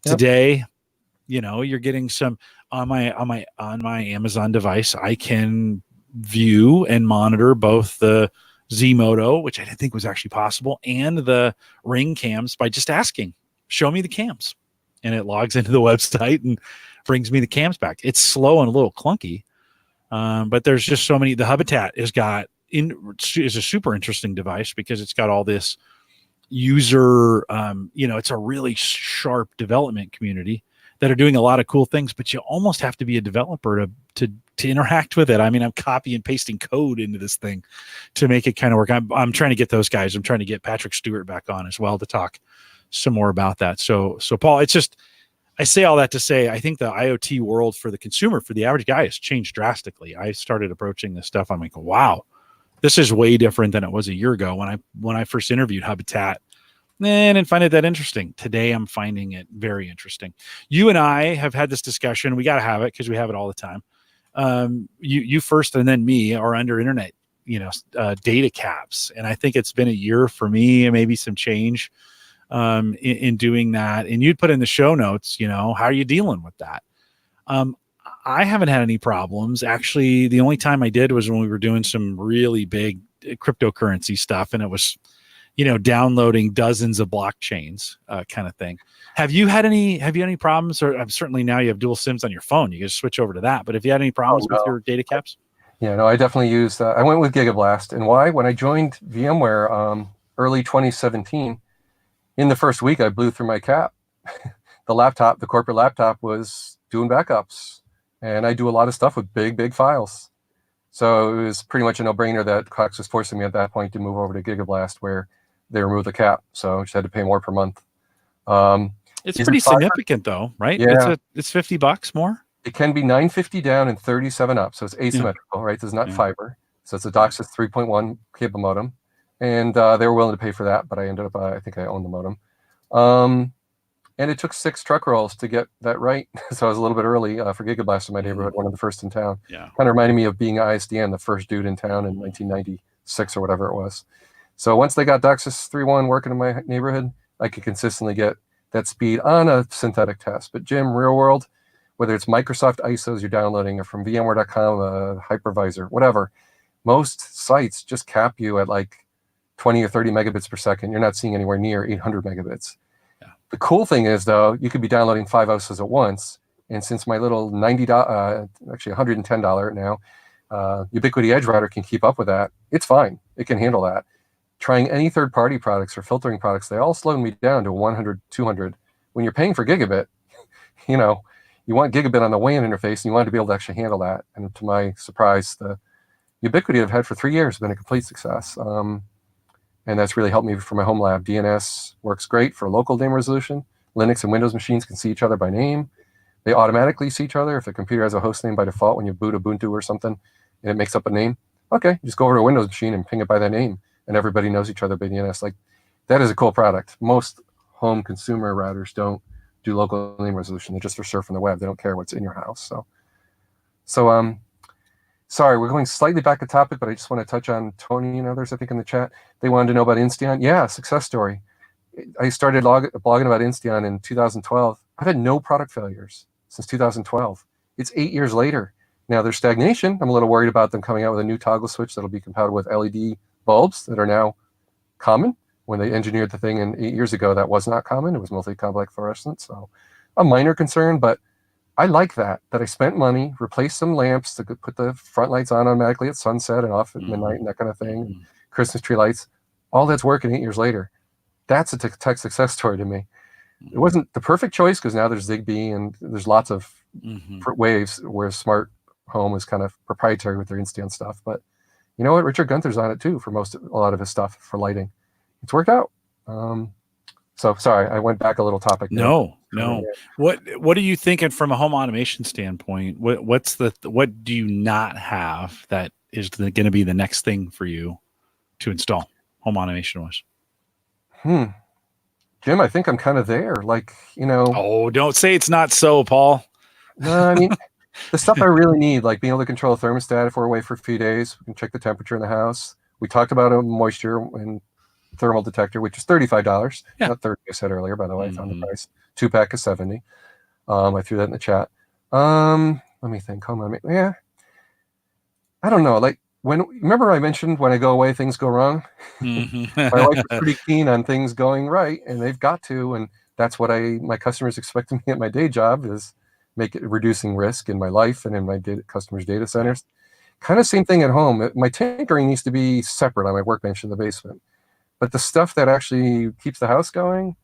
Yep. Today, you're getting some on my Amazon device. I can view and monitor both the Zmoto, which I didn't think was actually possible, and the Ring cams by just asking, show me the cams. And it logs into the website and brings me the cams back. It's slow and a little clunky, but there's just so many. The Habitat is a super interesting device because it's got all this, user, it's a really sharp development community that are doing a lot of cool things, but you almost have to be a developer to interact with it. I mean, I'm copy and pasting code into this thing to make it kind of work. I'm trying to get those guys. I'm trying to get Patrick Stewart back on as well to talk some more about that. So Paul, it's just, I say all that to say, I think the IoT world for the consumer, for the average guy, has changed drastically. I started approaching this stuff. I'm like, wow, this is way different than it was a year ago when I first interviewed Habitat. And didn't find it that interesting. Today, I'm finding it very interesting. You and I have had this discussion. We got to have it because we have it all the time. You first, and then me are under internet, data caps, and I think it's been a year for me, and maybe some change in doing that. And you'd put in the show notes, how are you dealing with that? I haven't had any problems. Actually, the only time I did was when we were doing some really big cryptocurrency stuff, and it was, downloading dozens of blockchains, kind of thing. Have you had any problems? Or certainly now you have dual SIMs on your phone. You can just switch over to that. But have you had any problems with your data caps? Yeah, no, I definitely used, I went with Gigablast. And why? When I joined VMware early 2017, in the first week, I blew through my cap. The corporate laptop was doing backups. And I do a lot of stuff with big files. So it was pretty much a no-brainer that Cox was forcing me at that point to move over to Gigablast, where they removed the cap. So I just had to pay more per month. It's pretty significant though, right? Yeah. It's $50 more. It can be $950 down and $37 up. So it's asymmetrical, right? It's not fiber. So it's a DOCSIS 3.1 cable modem. And they were willing to pay for that, but I ended up, I think I owned the modem. And it took 6 truck rolls to get that right. So I was a little bit early for Gigablast in my neighborhood, one of the first in town. Yeah. Kind of reminded me of being ISDN, the first dude in town in 1996 or whatever it was. So once they got DOCSIS 3.1 working in my neighborhood, I could consistently get that speed on a synthetic test. But Jim, real world, whether it's Microsoft ISOs you're downloading or from VMware.com, a hypervisor, whatever, most sites just cap you at like 20 or 30 megabits per second. You're not seeing anywhere near 800 megabits. Yeah. The cool thing is, though, you could be downloading 5 ISOs at once. And since my little actually $110 now, Ubiquiti Edge router can keep up with that, it's fine. It can handle that. Trying any third-party products or filtering products, they all slow me down to 100, 200. When you're paying for gigabit, you want gigabit on the WAN interface, and you want to be able to actually handle that. And to my surprise, the Ubiquiti I've had for 3 years has been a complete success. And that's really helped me for my home lab. DNS works great for local name resolution. Linux and Windows machines can see each other by name. They automatically see each other. If the computer has a host name by default, when you boot Ubuntu or something, and it makes up a name, okay, just go over to a Windows machine and ping it by that name, and everybody knows each other by DNS. Like, that is a cool product. Most home consumer routers don't do local name resolution. They're just for surfing the web. They don't care what's in your house. So sorry, we're going slightly back to topic, but I just want to touch on Tony and others, I think, in the chat. They wanted to know about Insteon. Yeah, success story. I started blogging about Insteon in 2012. I've had no product failures since 2012. It's 8 years later. Now, there's stagnation. I'm a little worried about them coming out with a new toggle switch that'll be compatible with LED bulbs that are now common. When they engineered the thing 8 years ago, that was not common. It was mostly complex fluorescent. So a minor concern, but I like that I spent money, replaced some lamps to put the front lights on automatically at sunset and off at midnight and that kind of thing. Christmas tree lights. All that's working 8 years later. That's a tech success story to me. It wasn't the perfect choice because now there's Zigbee and there's lots of waves where smart home is kind of proprietary with their Insteon stuff. But you know what? Richard Gunther's on it too for a lot of his stuff for lighting. It's worked out. So sorry, I went back a little topic. No. What are you thinking from a home automation standpoint? What do you not have that is going to be the next thing for you to install home automation wise? Jim, I think I'm kind of there. Oh, don't say it's not so, Paul. No, I mean, the stuff I really need, like being able to control a thermostat if we're away for a few days. We can check the temperature in the house. We talked about a moisture and thermal detector, which is $35. Yeah. Not 30, I said earlier, by the way. I found the price. 2-pack is $70. I threw that in the chat. Let me think. Hold on. Yeah. I don't know. Remember I mentioned when I go away, things go wrong? My wife is pretty keen on things going right, and they've got to, and that's what my customers expect of me at my day job is reducing risk in my life and in my customers' data centers. Kind of same thing at home. My tinkering needs to be separate on my workbench in the basement. but the stuff that actually keeps the house going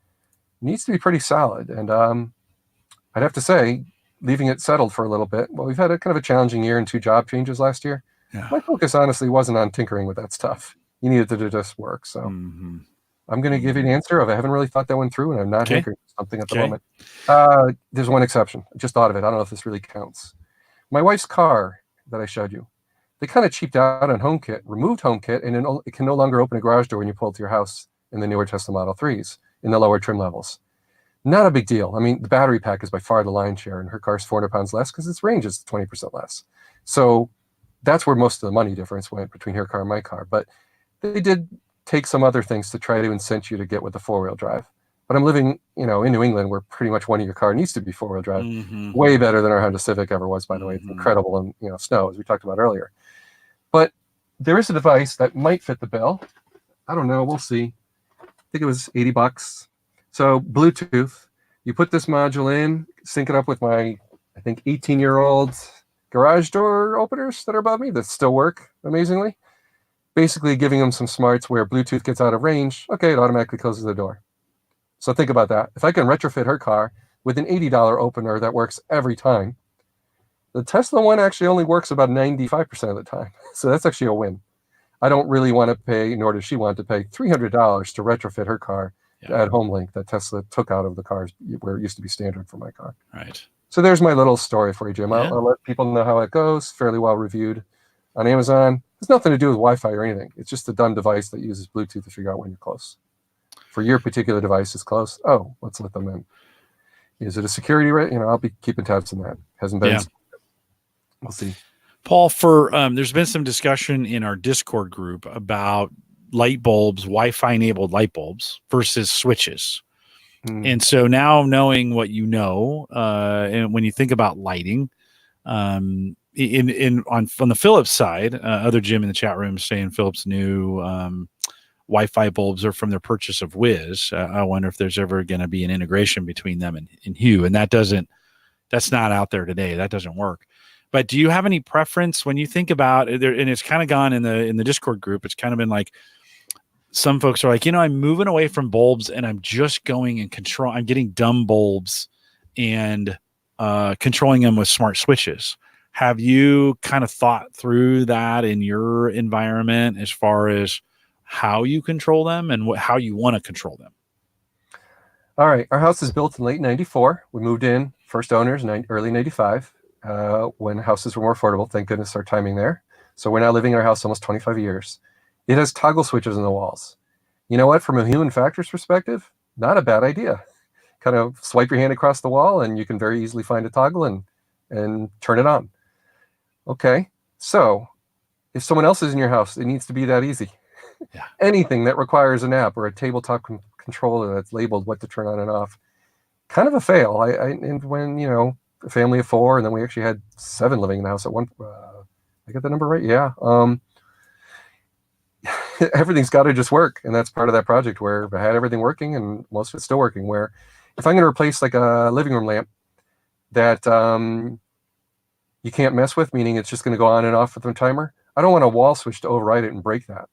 needs to be pretty solid. And I'd have to say, leaving it settled for a little bit. Well, we've had a kind of a challenging year and 2 job changes last year. Yeah. My focus honestly wasn't on tinkering with that stuff. You needed to just work. So I'm going to give you an answer of I haven't really thought that one through, and I'm not hankering for something at the moment. There's one exception. I just thought of it. I don't know if this really counts. My wife's car that I showed you, they kind of cheaped out on HomeKit, removed HomeKit, and it can no longer open a garage door when you pull it to your house in the newer Tesla Model 3s in the lower trim levels. Not a big deal. I mean, the battery pack is by far the lion's share, and her car's 400 pounds less because its range is 20% less. So that's where most of the money difference went between her car and my car. But they did take some other things to try to incent you to get with the 4-wheel drive. But I'm living, in New England, where pretty much one of your car needs to be 4-wheel drive. Way better than our Honda Civic ever was, by the way. It's incredible in snow, as we talked about earlier. But there is a device that might fit the bill. I don't know. We'll see. I think it was $80. So Bluetooth. You put this module in, sync it up with my, I think, 18-year-old garage door openers that are above me that still work amazingly. Basically giving them some smarts where Bluetooth gets out of range. Okay, it automatically closes the door. So think about that. If I can retrofit her car with an $80 opener that works every time, the Tesla one actually only works about 95% of the time. So that's actually a win. I don't really want to pay, nor does she want to pay, $300 to retrofit her car at HomeLink that Tesla took out of the cars where it used to be standard for my car. Right. So there's my little story for you, Jim. I'll let people know how it goes. Fairly well reviewed on Amazon. It's nothing to do with Wi-Fi or anything. It's just a dumb device that uses Bluetooth to figure out when you're close. For your particular device is close. Oh, let's let them in. Is it a security rate? I'll be keeping tabs on that. Hasn't been. Yeah. We'll see. Paul, there's been some discussion in our Discord group about light bulbs, Wi-Fi enabled light bulbs versus switches. And so now knowing what you know, and when you think about lighting, on the Philips side, other Jim in the chat room saying Philips new Wi-Fi bulbs are from their purchase of Wiz. I wonder if there's ever going to be an integration between them and Hue, and that's not out there today. That doesn't work. But do you have any preference when you think about it? And it's kind of gone in the Discord group. It's kind of been like some folks are like, I'm moving away from bulbs and I'm just going and I'm getting dumb bulbs and controlling them with smart switches. Have you kind of thought through that in your environment as far as how you control them and how you want to control them? All right. Our house is built in late 94. We moved in, first owners, early 95, when houses were more affordable. Thank goodness our timing there. So we're now living in our house almost 25 years. It has toggle switches in the walls. You know what? From a human factor's perspective, not a bad idea. Kind of swipe your hand across the wall and you can very easily find a toggle and turn it on. Okay. So if someone else is in your house, it needs to be that easy. Yeah. Anything that requires an app or a tabletop controller that's labeled what to turn on and off, kind of a fail. And when, a family of 4, and then we actually had 7 living in the house at one, I get the number right? Yeah. Everything's got to just work. And that's part of that project where I had everything working and most of it's still working, where if I'm going to replace like a living room lamp that you can't mess with, meaning it's just going to go on and off with the timer, I don't want a wall switch to override it and break that.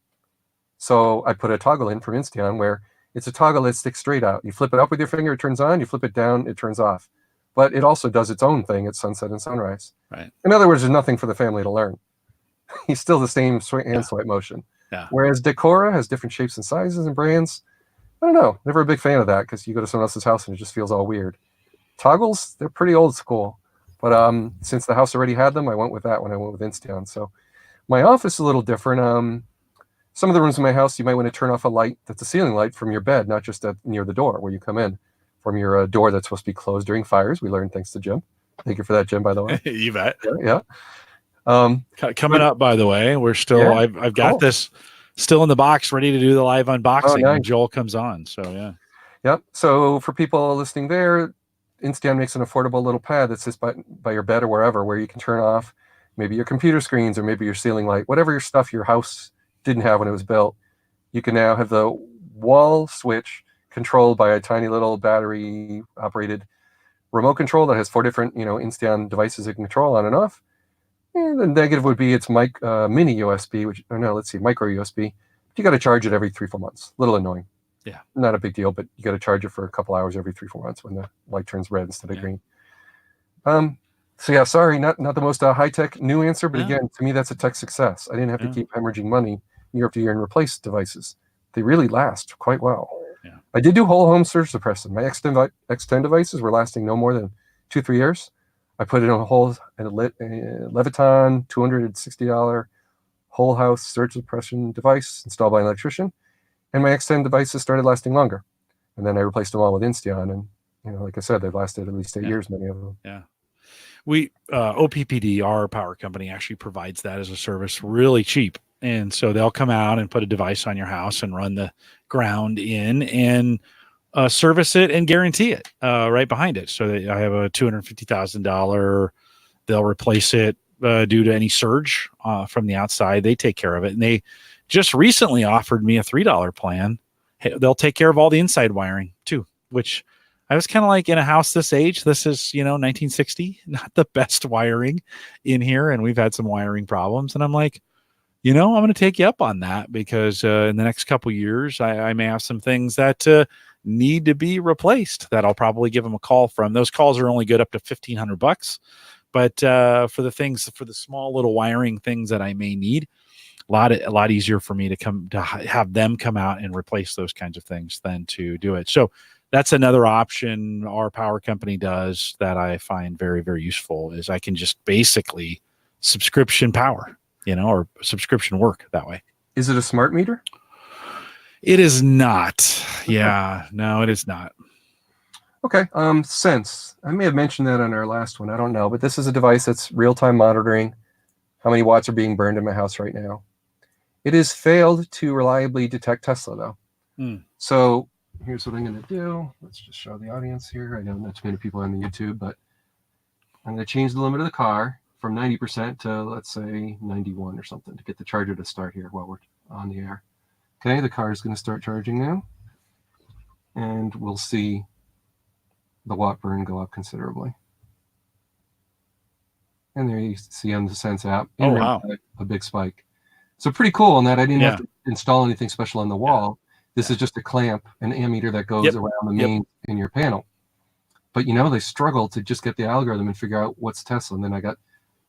So I put a toggle in from Insteon where it's a toggle that sticks straight out. You flip it up with your finger, it turns on. You flip it down, it turns off. But it also does its own thing at sunset and sunrise. Right. In other words, there's nothing for the family to learn. He's still the same hand swipe motion. Yeah. Whereas Decora has different shapes and sizes and brands. I don't know. Never a big fan of that because you go to someone else's house and it just feels all weird. Toggles, they're pretty old school. But since the house already had them, I went with that when I went with Insteon. So my office is a little different. Some of the rooms in my house, you might want to turn off a light that's a ceiling light from your bed, not just near the door where you come in, from your door that's supposed to be closed during fires. We learned thanks to Jim. Thank you for that, Jim, by the way. You bet. Yeah. Coming up, by the way, we're still, I've got this still in the box, ready to do the live unboxing when Joel comes on. So, yeah. Yep. So for people listening there, Insteon makes an affordable little pad that sits by your bed or wherever, where you can turn off maybe your computer screens or maybe your ceiling light, whatever your stuff your house didn't have when it was built. You can now have the wall switch controlled by a tiny little battery operated remote control that has 4 different, Insteon devices it can control on and off. And the negative would be it's mini USB, micro USB, You got to charge it every 3-4 months. A little annoying. Yeah. Not a big deal, but you got to charge it for a couple hours every 3-4 months when the light turns red instead of green. So yeah, sorry, not the most high-tech new answer, but again, to me, that's a tech success. I didn't have to keep hemorrhaging money year after year and replace devices. They really last quite well. Yeah. I did do whole home surge suppressant. My X10 devices were lasting no more than 2-3 years. I put it in a Leviton $260 whole house surge suppression device installed by an electrician, and my X10 devices started lasting longer. And then I replaced them all with Insteon, and like I said, they've lasted at least 8 years, many of them. Yeah. We OPPD, our power company, actually provides that as a service really cheap. And so they'll come out and put a device on your house and run the ground in and service it and guarantee it right behind it. So I have a $250,000. They'll replace it due to any surge from the outside. They take care of it. And they just recently offered me a $3 plan. Hey, they'll take care of all the inside wiring too, which I was kind of like, in a house this age, this is, 1960, not the best wiring in here. And we've had some wiring problems. And I'm like, I'm going to take you up on that, because in the next couple of years, I may have some things that need to be replaced that I'll probably give them a call from. Those calls are only good up to $1,500. But for the small little wiring things that I may need, a lot easier for me to have them come out and replace those kinds of things than to do it. So that's another option our power company does that I find very, very useful, is I can just basically subscription power, or subscription work that way. Is it a smart meter? It is not. Yeah, no, it is not. Okay. Sense. I may have mentioned that on our last one. I don't know, but this is a device that's real-time monitoring how many watts are being burned in my house right now. It has failed to reliably detect Tesla, though. So here's what I'm going to do. Let's just show the audience here. I know not too many people on the YouTube, but I'm going to change the limit of the car from 90% to, let's say, 91 or something to get the charger to start here while we're on the air. Okay, the car is going to start charging now, and we'll see the watt burn go up considerably. And there you see on the Sense app, wow, a big spike. So pretty cool in that I didn't have to install anything special on the wall. This is just a clamp, an ammeter that goes around the main in your panel. But they struggle to just get the algorithm and figure out what's Tesla. And then I got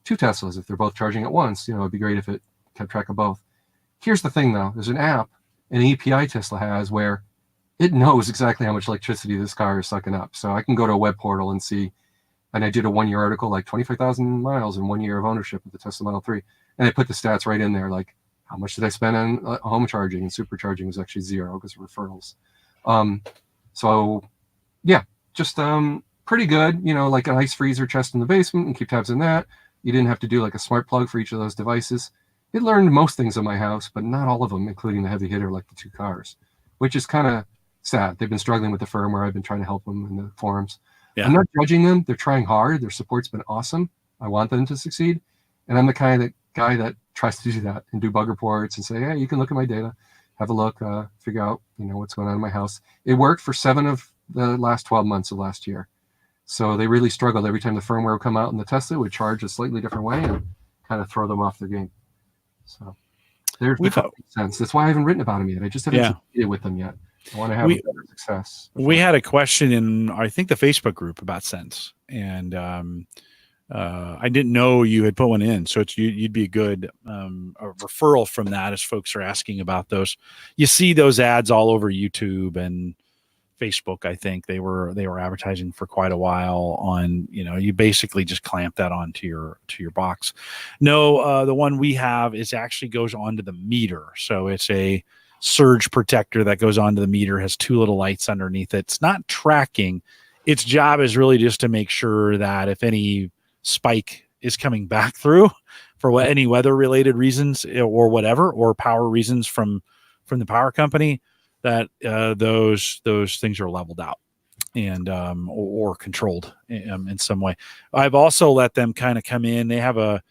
2 Teslas. If they're both charging at once, it'd be great if it kept track of both. Here's the thing, though. There's an app, an API Tesla has, where it knows exactly how much electricity this car is sucking up. So I can go to a web portal and see, and I did a 1-year article, like 25,000 miles in 1 year of ownership of the Tesla Model 3. And I put the stats right in there, like how much did I spend on home charging, and supercharging was actually 0 because of referrals. So yeah, just pretty good, like an ice freezer chest in the basement, and keep tabs on that. You didn't have to do like a smart plug for each of those devices. It learned most things in my house, but not all of them, including the heavy hitter like the 2 cars, which is kind of sad. They've been struggling with the firmware. I've been trying to help them in the forums. I'm not judging them. They're trying hard. Their support's been awesome. I want them to succeed. And I'm the kind of guy that tries to do that and do bug reports and say, hey, you can look at my data, have a look, figure out, what's going on in my house. It worked for 7 of the last 12 months of last year. So they really struggled. Every time the firmware would come out in the Tesla, it would charge a slightly different way and kind of throw them off their game. So there's the sense. That's why I haven't written about them yet. I just haven't succeeded with them yet. I want to have a better success. We had a question in, I think, the Facebook group about Sense, and I didn't know you had put one in, so you'd be a good a referral from that as folks are asking about those. You see those ads all over YouTube and Facebook. I think they were advertising for quite a while on, you basically just clamp that onto your box. No, the one we have actually goes onto the meter, so it's a surge protector that goes onto the meter, has 2 little lights underneath it. It's not tracking. Its job is really just to make sure that if any spike is coming back through for any weather related reasons or whatever, or power reasons from the power company, that those things are leveled out and or controlled in some way. I've also let them kind of come in. They have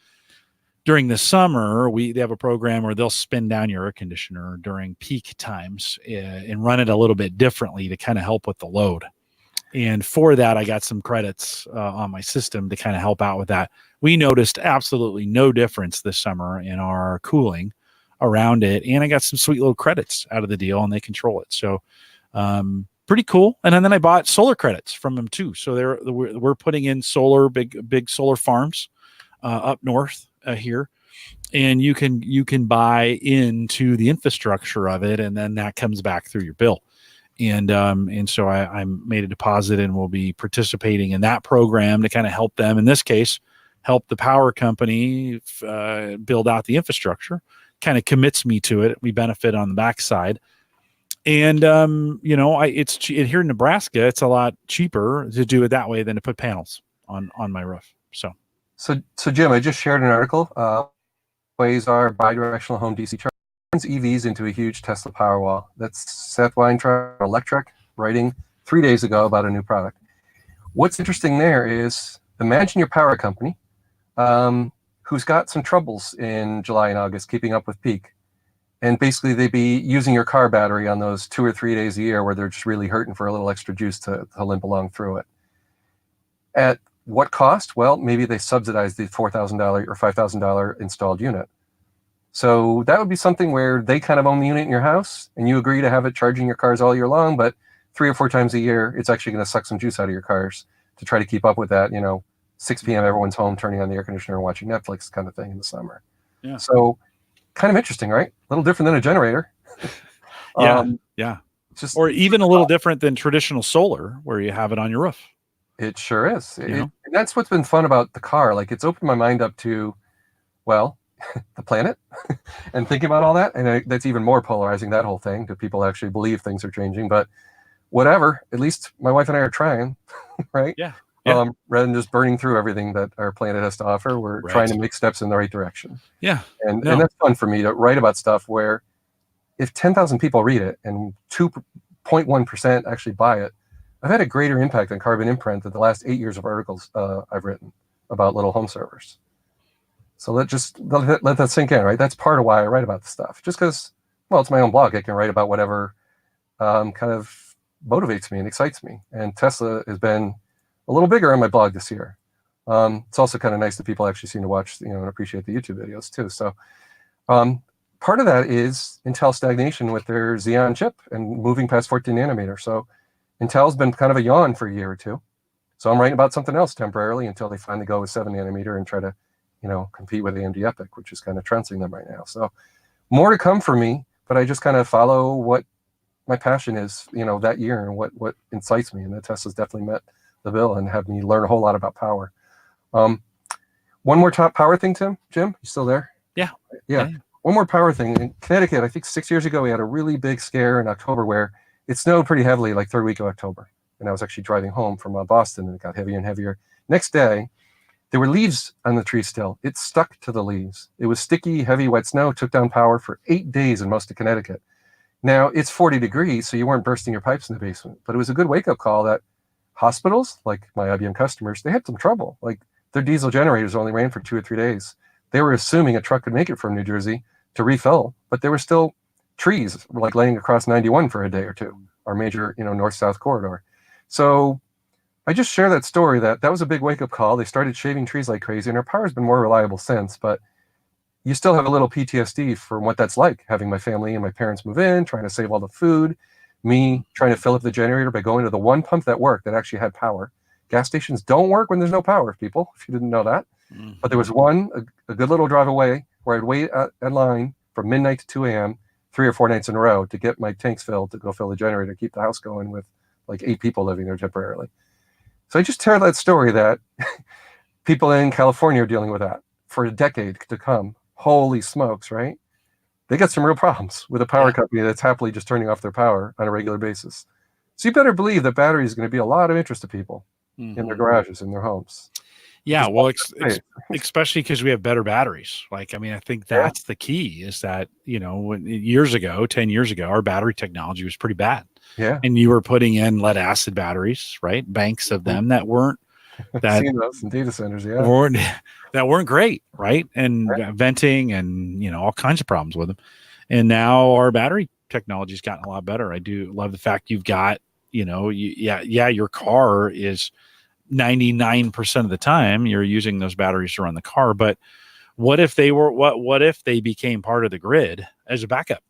during the summer, they have a program where they'll spin down your air conditioner during peak times and run it a little bit differently to kind of help with the load. And for that, I got some credits on my system to kind of help out with that. We noticed absolutely no difference this summer in our cooling around it, and I got some sweet little credits out of the deal, and they control it. So pretty cool. And then I bought solar credits from them too. So we're putting in solar, big solar farms up north here, and you can buy into the infrastructure of it, and then that comes back through your bill. And so I made a deposit and will be participating in that program to kind of help them. In this case, help the power company build out the infrastructure. Kind of commits me to it. We benefit on the backside. And it's here in Nebraska, it's a lot cheaper to do it that way than to put panels on my roof. So Jim, I just shared an article. Ways are bidirectional home DC charge turns EVs into a huge Tesla Powerwall. That's Seth Weintraub, Electric, writing 3 days ago about a new product. What's interesting there is imagine your power company, who's got some troubles in July and August keeping up with peak. And basically they'd be using your car battery on those 2 or 3 days a year where they're just really hurting for a little extra juice to limp along through it. At what cost? Well, maybe they subsidize the $4,000 or $5,000 installed unit. So that would be something where they kind of own the unit in your house and you agree to have it charging your cars all year long, but 3 or 4 times a year, it's actually going to suck some juice out of your cars to try to keep up with that, 6 p.m. everyone's home turning on the air conditioner and watching Netflix kind of thing in the summer. Yeah. So kind of interesting, right? A little different than a generator. Yeah. Or even a little different than traditional solar where you have it on your roof. It sure is. And that's what's been fun about the car. Like it's opened my mind up to, well, the planet and thinking about all that. And that's even more polarizing, that whole thing, to people actually believe things are changing. But whatever, at least my wife and I are trying, right? Yeah. Rather than just burning through everything that our planet has to offer, we're trying to make steps in the right direction. Yeah. And that's fun for me to write about stuff where if 10,000 people read it and 2.1% actually buy it, I've had a greater impact on carbon imprint than the last 8 years of articles I've written about little home servers. So let that sink in, right? That's part of why I write about this stuff. Just because, well, it's my own blog. I can write about whatever kind of motivates me and excites me. And Tesla has been a little bigger on my blog this year. It's also kind of nice that people actually seem to watch, and appreciate the YouTube videos too. So part of that is Intel stagnation with their Xeon chip and moving past 14 nanometer. So Intel's been kind of a yawn for a year or two. So I'm writing about something else temporarily until they finally go with 7 nanometer and try to, compete with AMD EPYC, which is kind of trouncing them right now. So more to come for me, but I just kind of follow what my passion is, that year and what incites me. And the Tesla's definitely met the bill and had me learn a whole lot about power. One more top power thing, Jim, you still there? Yeah. One more power thing. In Connecticut, I think 6 years ago, we had a really big scare in October where it snowed pretty heavily, like third week of October. And I was actually driving home from Boston, and it got heavier and heavier. Next day, there were leaves on the tree still. It stuck to the leaves. It was sticky, heavy, wet snow, took down power for 8 days in most of Connecticut. Now, it's 40 degrees, so you weren't bursting your pipes in the basement. But it was a good wake-up call that hospitals, like my IBM customers, they had some trouble. Like their diesel generators only ran for 2 or 3 days. They were assuming a truck could make it from New Jersey to refill, but there were still trees like laying across 91 for a day or two, our major, north-south corridor. So I just share that story that was a big wake-up call. They started shaving trees like crazy, and our power's been more reliable since, but you still have a little PTSD from what that's like, having my family and my parents move in, trying to save all the food, me trying to fill up the generator by going to the one pump that worked that actually had power. Gas stations don't work when there's no power, people, if you didn't know that. Mm-hmm. But there was one, a good little drive away, where I'd wait at line from midnight to 2 a.m., 3 or 4 nights in a row to get my tanks filled to go fill the generator, keep the house going with like 8 people living there temporarily. So I just tell that story that people in California are dealing with that for a decade to come. Holy smokes, right? They got some real problems with a power company that's happily just turning off their power on a regular basis. So you better believe that battery is going to be a lot of interest to people in their garages, in their homes. Yeah, well, especially because we have better batteries. I think that's the key is that, years ago, 10 years ago, our battery technology was pretty bad. Yeah. And you were putting in lead acid batteries, right? Banks of them that weren't seen those in data centers, weren't great, right? And venting and, all kinds of problems with them. And now our battery technology's gotten a lot better. I do love the fact you've got, your car is 99% of the time you're using those batteries to run the car, but What if they became part of the grid as a backup?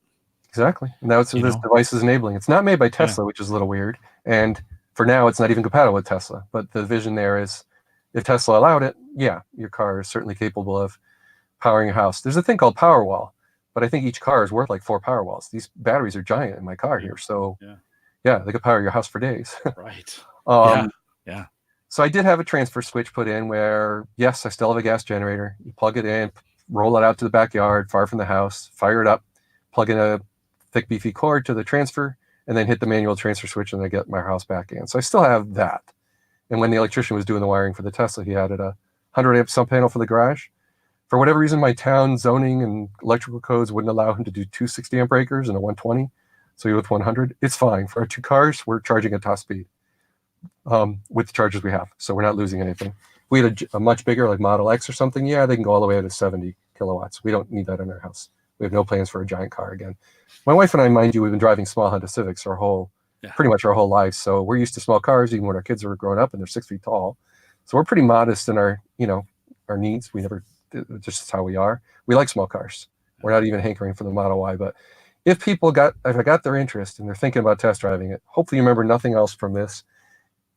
Exactly. And that's what this device is enabling. It's not made by Tesla, which is a little weird. And for now, it's not even compatible with Tesla. But the vision there is, if Tesla allowed it, yeah, your car is certainly capable of powering your house. There's a thing called Powerwall, but I think each car is worth like 4 Powerwalls. These batteries are giant in my car here. So yeah, they could power your house for days. Right. Yeah. So I did have a transfer switch put in where, yes, I still have a gas generator. You plug it in, roll it out to the backyard, far from the house, fire it up, plug in a thick, beefy cord to the transfer, and then hit the manual transfer switch, and I get my house back in. So I still have that. And when the electrician was doing the wiring for the Tesla, he added a 100 amp sump panel for the garage. For whatever reason, my town zoning and electrical codes wouldn't allow him to do 260 amp breakers and a 120. So he with 100. It's fine. For our 2 cars, we're charging at top speed with the chargers we have. So we're not losing anything. If we had a much bigger, like Model X or something, yeah, they can go all the way to 70 kilowatts. We don't need that in our house. We have no plans for a giant car again. My wife and I, mind you, we've been driving small Honda Civics pretty much our whole lives. So we're used to small cars, even when our kids were growing up and they're 6 feet tall. So we're pretty modest in our needs. We never, just how we are. We like small cars. We're not even hankering for the Model Y. But if I got their interest and they're thinking about test driving it, hopefully you remember nothing else from this.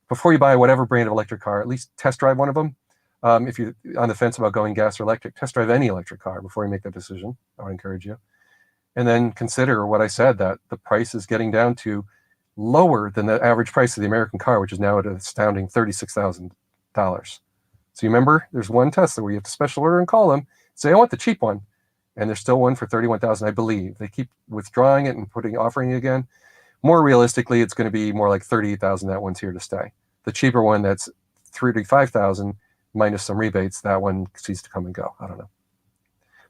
Before you buy whatever brand of electric car, at least test drive one of them. If you're on the fence about going gas or electric, test drive any electric car before you make that decision. I would encourage you. And then consider what I said, that the price is getting down to lower than the average price of the American car, which is now at an astounding $36,000. So you remember, there's one Tesla where you have to special order and call them, say, I want the cheap one. And there's still one for $31,000, I believe. They keep withdrawing it and offering it again. More realistically, it's going to be more like $38,000. That one's here to stay. The cheaper one, that's $35,000 minus some rebates. That one seems to come and go. I don't know,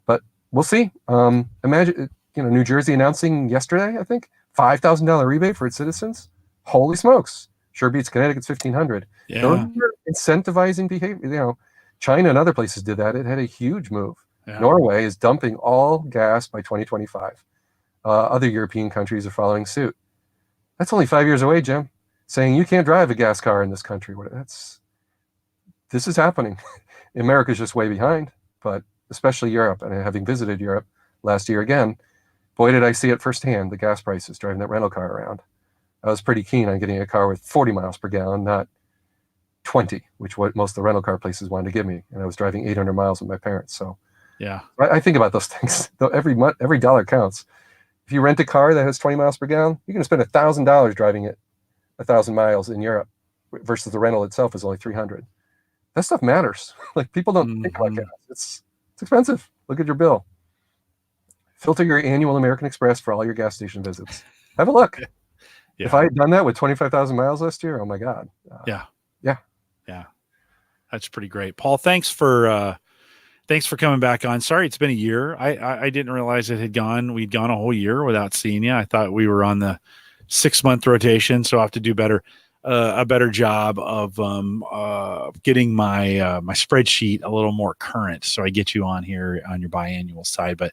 but we'll see. Imagine, New Jersey announcing yesterday, I think, $5,000 rebate for its citizens. Holy smokes! Sure beats Connecticut's $1,500. Yeah. Those are incentivizing behavior. China and other places did that. It had a huge move. Yeah. Norway is dumping all gas by 2025. Other European countries are following suit. That's only 5 years away, Jim. Saying you can't drive a gas car in this country. This is happening. America's just way behind, but especially Europe. And having visited Europe last year again, boy, did I see it firsthand, the gas prices driving that rental car around. I was pretty keen on getting a car with 40 miles per gallon, not 20, which what most of the rental car places wanted to give me. And I was driving 800 miles with my parents. So yeah, I think about those things. Every dollar counts. If you rent a car that has 20 miles per gallon, you're going to spend $1,000 driving it 1,000 miles in Europe versus the rental itself is only 300. That stuff matters. Like, people don't think like that. It's expensive. Look at your bill. Filter your annual American Express for all your gas station visits. Have a look. Yeah. If I had done that with 25,000 miles last year, oh my God. Yeah. That's pretty great. Paul, thanks for coming back on. Sorry, it's been a year. I didn't realize we'd gone a whole year without seeing you. I thought we were on the 6-month rotation, so I have to do a better job of getting my my spreadsheet a little more current, so I get you on here on your biannual side. But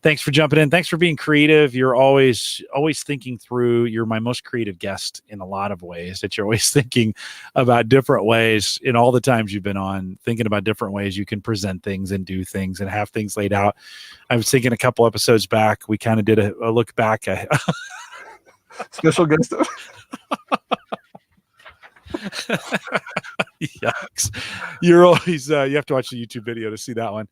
thanks for jumping in. Thanks for being creative. You're always thinking through. You're my most creative guest in a lot of ways, that you're always thinking about different ways in all the times you've been on, thinking about different ways you can present things and do things and have things laid out. I was thinking a couple episodes back, we kind of did a look back. Special guest. Yikes. You're always you have to watch the YouTube video to see that one.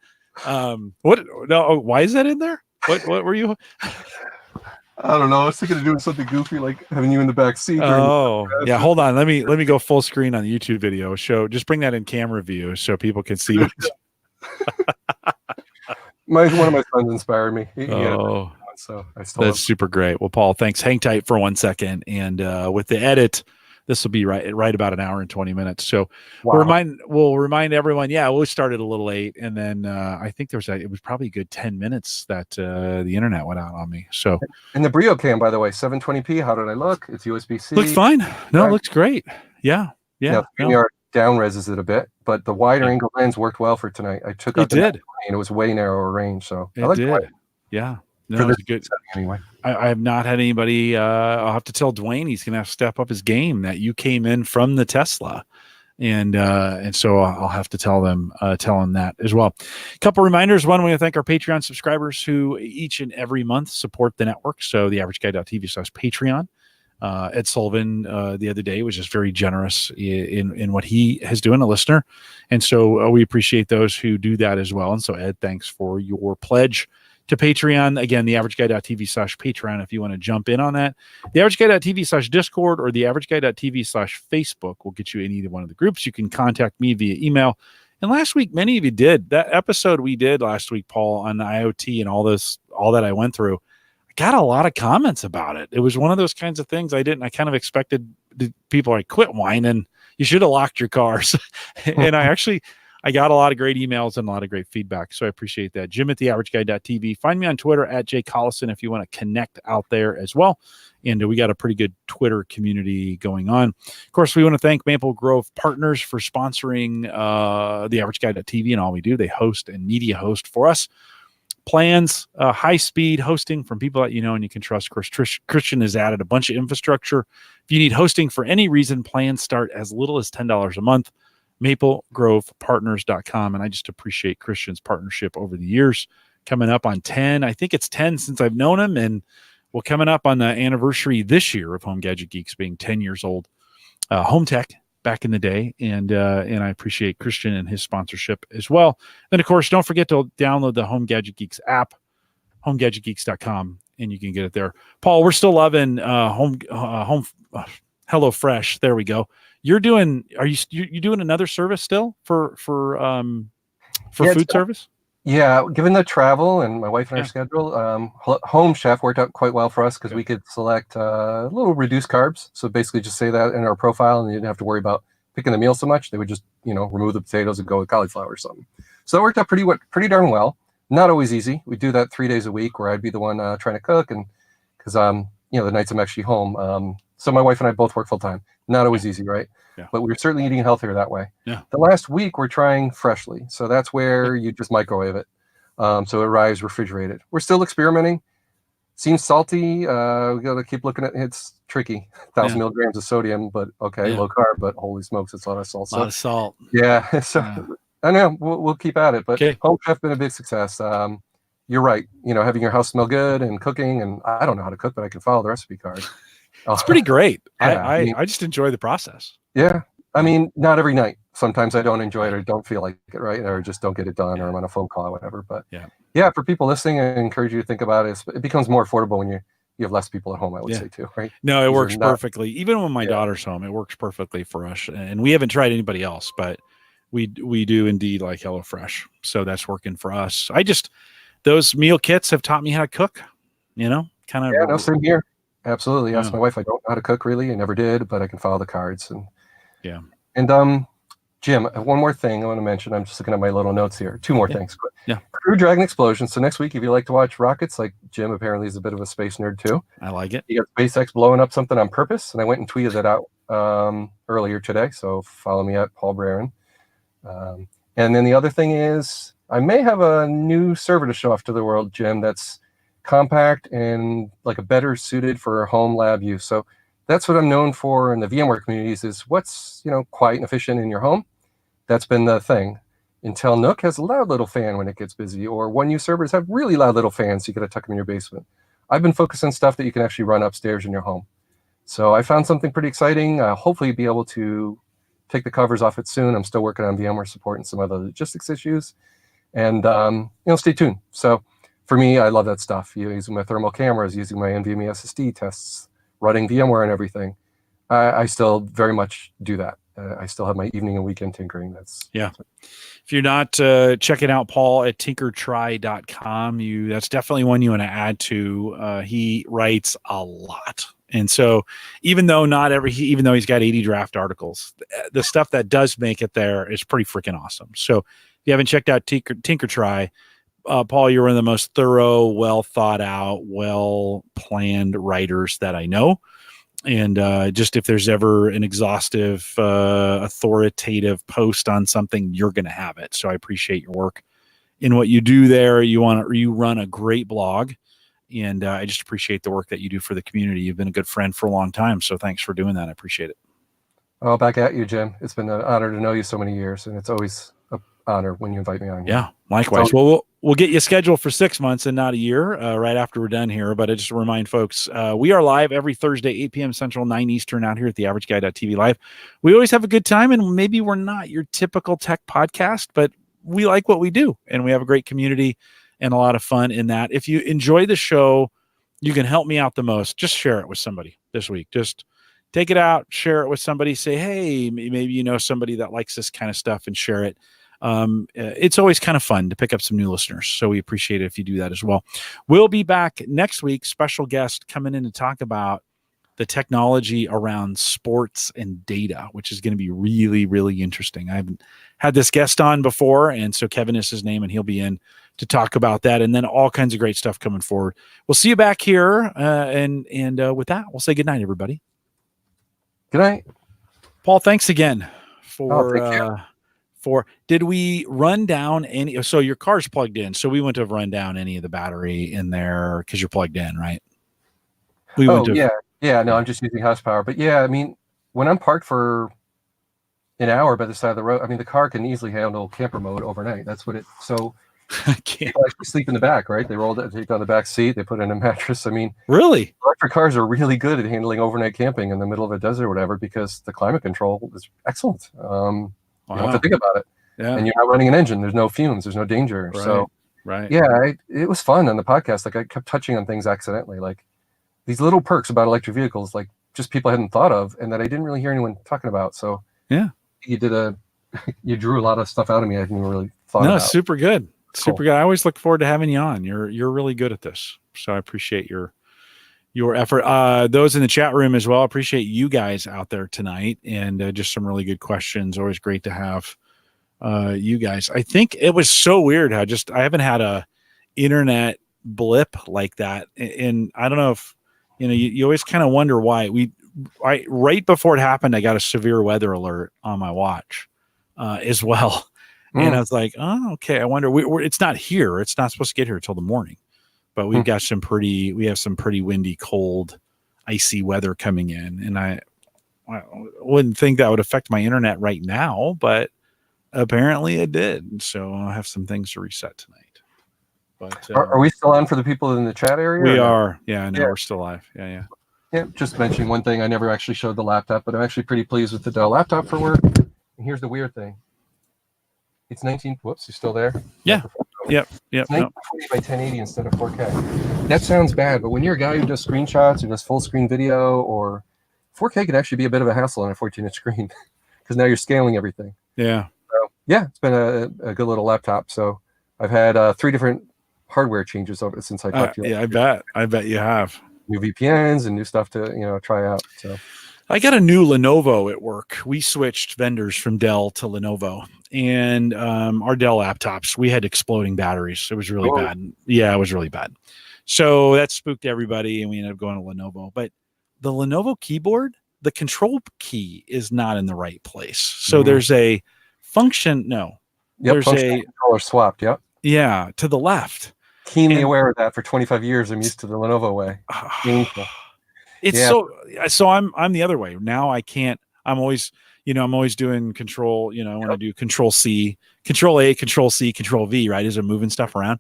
Why is that in there? What were you? I don't know. I was thinking of doing something goofy, like having you in the back seat. Oh, yeah. Hold on. Let me go full screen on the YouTube video. Just bring that in camera view so people can see. One of my sons inspired me. So that's super great. Well, Paul, thanks. Hang tight for 1 second, and with the edit, this will be right about an hour and 20 minutes. So we'll remind everyone. Yeah, we started a little late, and then I think it was probably a good 10 minutes that the internet went out on me. So, and the Brio cam, by the way, 720p. How did I look? It's USB-C. Looks fine. No, it looks great. Yeah. Now, StreamYard down reses it a bit, but the wider angle lens worked well for tonight. I took out and it was way narrower range, so I like it. Yeah. No, it's good. Anyway, I have not had anybody. I'll have to tell Dwayne he's going to have to step up his game. That you came in from the Tesla, And so I'll have to tell them that as well. A couple reminders. One, we want to thank our Patreon subscribers who each and every month support the network. So the averageguy.tv/Patreon. Ed Sullivan the other day was just very generous in what he has doing, a listener. And so we appreciate those who do that as well. And so Ed, thanks for your pledge to Patreon. Again, the averageguy.tv/Patreon if you want to jump in on that. The averageguy.tv/Discord or the averageguy.tv/Facebook will get you in either one of the groups. You can contact me via email. And last week, many of you did. That episode we did last week, Paul, on the IoT and all that I went through, I got a lot of comments about it. It was one of those kinds of things I kind of expected people like, quit whining. You should have locked your cars. And I got a lot of great emails and a lot of great feedback. So I appreciate that. Jim at theaverageguy.tv. Find me on Twitter at Jay Collison if you want to connect out there as well. And we got a pretty good Twitter community going on. Of course, we want to thank Maple Grove Partners for sponsoring theaverageguy.tv and all we do. They host and media host for us. Plans, high-speed hosting from people that you know and you can trust. Of course, Christian has added a bunch of infrastructure. If you need hosting for any reason, plans start as little as $10 a month. MapleGrovePartners.com. And I just appreciate Christian's partnership over the years. Coming up on 10. I think it's 10 since I've known him. And we're coming up on the anniversary this year of Home Gadget Geeks being 10 years old. Home Tech back in the day. And I appreciate Christian and his sponsorship as well. Then, of course, don't forget to download the Home Gadget Geeks app, homegadgetgeeks.com, and you can get it there. Paul, we're still loving HelloFresh. There we go. Are you doing another service still for food service? Yeah, given the travel and my wife and our schedule, Home Chef worked out quite well for us because we could select a little reduced carbs. So basically just say that in our profile and you didn't have to worry about picking the meal so much. They would just, remove the potatoes and go with cauliflower or something. So that worked out pretty darn well. Not always easy. We do that 3 days a week where I'd be the one trying to cook and because, the nights I'm actually home. So my wife and I both work full time. Not always easy, right? Yeah. But we're certainly eating healthier that way. Yeah. The last week we're trying Freshly. So that's where you just microwave it. So it arrives refrigerated. We're still experimenting. Seems salty. We got to keep looking at it. It's tricky. 1,000 milligrams of sodium, but okay, low carb, but holy smokes, it's a lot of salt. A lot of salt. Yeah. So I know we'll keep at it, but Home Chef been a big success. You're right. Having your house smell good and cooking, and I don't know how to cook, but I can follow the recipe card. It's pretty great. Yeah, I just enjoy the process. Yeah. I mean, not every night. Sometimes I don't enjoy it or don't feel like it, right? Or just don't get it done or I'm on a phone call or whatever. But for people listening, I encourage you to think about it. It becomes more affordable when you have less people at home, I would say too, right? No, it works perfectly. Even when my daughter's home, it works perfectly for us. And we haven't tried anybody else, but we do indeed like HelloFresh. So that's working for us. Those meal kits have taught me how to cook, kind of. Yeah, no, same here. Absolutely. Ask my wife. I don't know how to cook really. I never did, but I can follow the cards. And Jim, one more thing I want to mention. I'm just looking at my little notes here. 2 more things. Crew Dragon Explosion. So next week, if you like to watch rockets, like Jim apparently is a bit of a space nerd too. I like it. You got SpaceX blowing up something on purpose, and I went and tweeted that out earlier today. So follow me at Paul Brarin. And then the other thing is I may have a new server to show off to the world, Jim, that's compact and like a better suited for home lab use. So that's what I'm known for in the VMware communities is what's, quiet and efficient in your home. That's been the thing. Intel Nook has a loud little fan when it gets busy, or 1U servers have really loud little fans, so you got to tuck them in your basement. I've been focused on stuff that you can actually run upstairs in your home. So I found something pretty exciting. Hopefully be able to take the covers off it soon. I'm still working on VMware support and some other logistics issues. And, stay tuned. So for me, I love that stuff. Using my thermal cameras, using my NVMe SSD tests, running VMware and everything. I still very much do that. I still have my evening and weekend tinkering. If you're not checking out Paul at tinkertry.com, that's definitely one you want to add to. He writes a lot. And so even though he's got 80 draft articles, the stuff that does make it there is pretty freaking awesome. So if you haven't checked out Tinkertry, Paul, you're one of the most thorough, well thought out, well planned writers that I know. And just if there's ever an exhaustive, authoritative post on something, you're going to have it. So I appreciate your work in what you do there. You run a great blog, and I just appreciate the work that you do for the community. You've been a good friend for a long time, so thanks for doing that. I appreciate it. Oh, back at you, Jim. It's been an honor to know you so many years, and it's always an honor when you invite me on here. Yeah, likewise. Well, we'll get you scheduled for 6 months and not a year right after we're done here. But I just remind folks, we are live every Thursday, 8 p.m. Central, 9 Eastern out here at the AverageGuy.tv live. We always have a good time, and maybe we're not your typical tech podcast, but we like what we do, and we have a great community and a lot of fun in that. If you enjoy the show, you can help me out the most. Just share it with somebody this week. Just take it out, share it with somebody, say, hey, maybe you know somebody that likes this kind of stuff, and share it. It's always kind of fun to pick up some new listeners. So we appreciate it if you do that as well. We'll be back next week. Special guest coming in to talk about the technology around sports and data, which is going to be really, really interesting. I haven't had this guest on before, and so Kevin is his name, and he'll be in to talk about that, and then all kinds of great stuff coming forward. We'll see you back here, and with that, we'll say good night, everybody. Good night, Paul. Thanks again for. Thank you. Did we run down any? So your car's plugged in, so we wouldn't have run down any of the battery in there because you're plugged in, right? Yeah. No, I'm just using house power, but yeah, I mean, when I'm parked for an hour by the side of the road, I mean, the car can easily handle camper mode overnight. That's what it. So people actually sleep in the back, right? They roll it, take on the back seat, they put in a mattress. I mean, really, electric cars are really good at handling overnight camping in the middle of a desert or whatever because the climate control is excellent. You don't have to think about it. Yeah. And you're not running an engine. There's no fumes. There's no danger. Right. So, yeah, it was fun on the podcast. Like I kept touching on things accidentally, like these little perks about electric vehicles, like just people I hadn't thought of and that I didn't really hear anyone talking about. So yeah, you drew a lot of stuff out of me I hadn't even really thought about. Super good. Super good. I always look forward to having you on. You're really good at this. So I appreciate your effort. Those in the chat room as well. Appreciate you guys out there tonight, and just some really good questions. Always great to have you guys. I think it was so weird how I haven't had a internet blip like that, and I don't know if you always kind of wonder why. Right before it happened, I got a severe weather alert on my watch as well, and I was like, oh, okay. I wonder. It's not here. It's not supposed to get here until the morning. But we've got some pretty windy, cold, icy weather coming in. And I wouldn't think that would affect my internet right now, but apparently it did. So I'll have some things to reset tonight. But are we still on for the people in the chat area? We are. Yeah, I know. We're still live. Yeah. Yeah, just mentioning one thing. I never actually showed the laptop, but I'm actually pretty pleased with the Dell laptop for work. And here's the weird thing. It's 19. Whoops, you still there? Yeah. Yep. It's 1920 by 1080 instead of 4K. That sounds bad, but when you're a guy who does screenshots or does full screen video, or 4K can actually be a bit of a hassle on a 14-inch screen because now you're scaling everything. Yeah. So yeah, it's been a good little laptop. So I've had 3 different hardware changes over since I talked to you. Yeah, I bet you have new VPNs and new stuff to try out. So. I got a new Lenovo at work. We switched vendors from Dell to Lenovo, and our Dell laptops, we had exploding batteries. It was really bad. Yeah, it was really bad. So that spooked everybody, and we ended up going to Lenovo. But the Lenovo keyboard, the control key is not in the right place. So there's a function. No, there's a controller swapped. Yep. Yeah, to the left. Keenly aware of that for 25 years. I'm used to the Lenovo way. Painful. It's so I'm the other way. Now I can't, I'm always doing control, I want to do control C, control A, control C, control V, right? As I'm moving stuff around.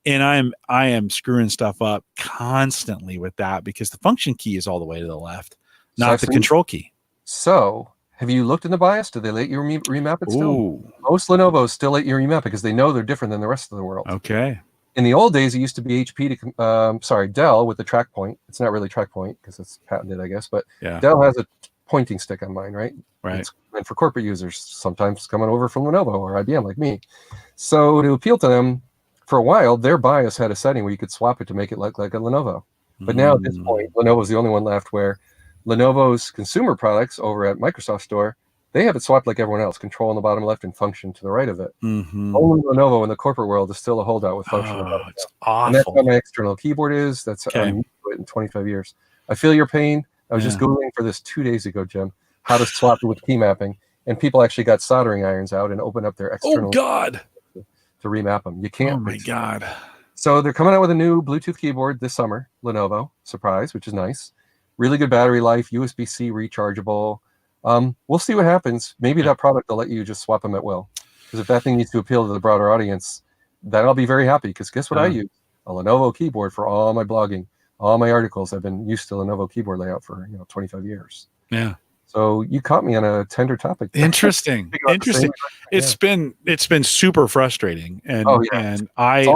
And I am screwing stuff up constantly with that because the function key is all the way to the left, not the control key. So have you looked in the BIOS? Do they let you remap it still? Ooh. Most Lenovo's still let you remap it because they know they're different than the rest of the world. Okay. In the old days, it used to be Dell with the track point. It's not really track point because it's patented, I guess. But Dell has a pointing stick on mine, right? Right. It's meant for corporate users, sometimes coming over from Lenovo or IBM like me. So to appeal to them, for a while, their BIOS had a setting where you could swap it to make it look like a Lenovo. But now at this point, Lenovo's the only one left where Lenovo's consumer products over at Microsoft Store, they have it swapped like everyone else, control on the bottom left and function to the right of it. Only Lenovo in the corporate world is still a holdout with function. It's awful. And that's how my external keyboard is. That's I'm used to it in 25 years. I feel your pain. I was just Googling for this 2 days ago, Jim, how to swap it with key mapping. And people actually got soldering irons out and opened up their external to remap them. You can't. Oh, my God. So they're coming out with a new Bluetooth keyboard this summer, Lenovo, surprise, which is nice. Really good battery life, USB-C rechargeable. We'll see what happens. Maybe that product will let you just swap them at will. Because if that thing needs to appeal to the broader audience, then I'll be very happy. Because guess what I use? A Lenovo keyboard for all my blogging, all my articles. I've been used to Lenovo keyboard layout for 25 years. Yeah. So you caught me on a tender topic. Interesting. Interesting. It's been super frustrating. And I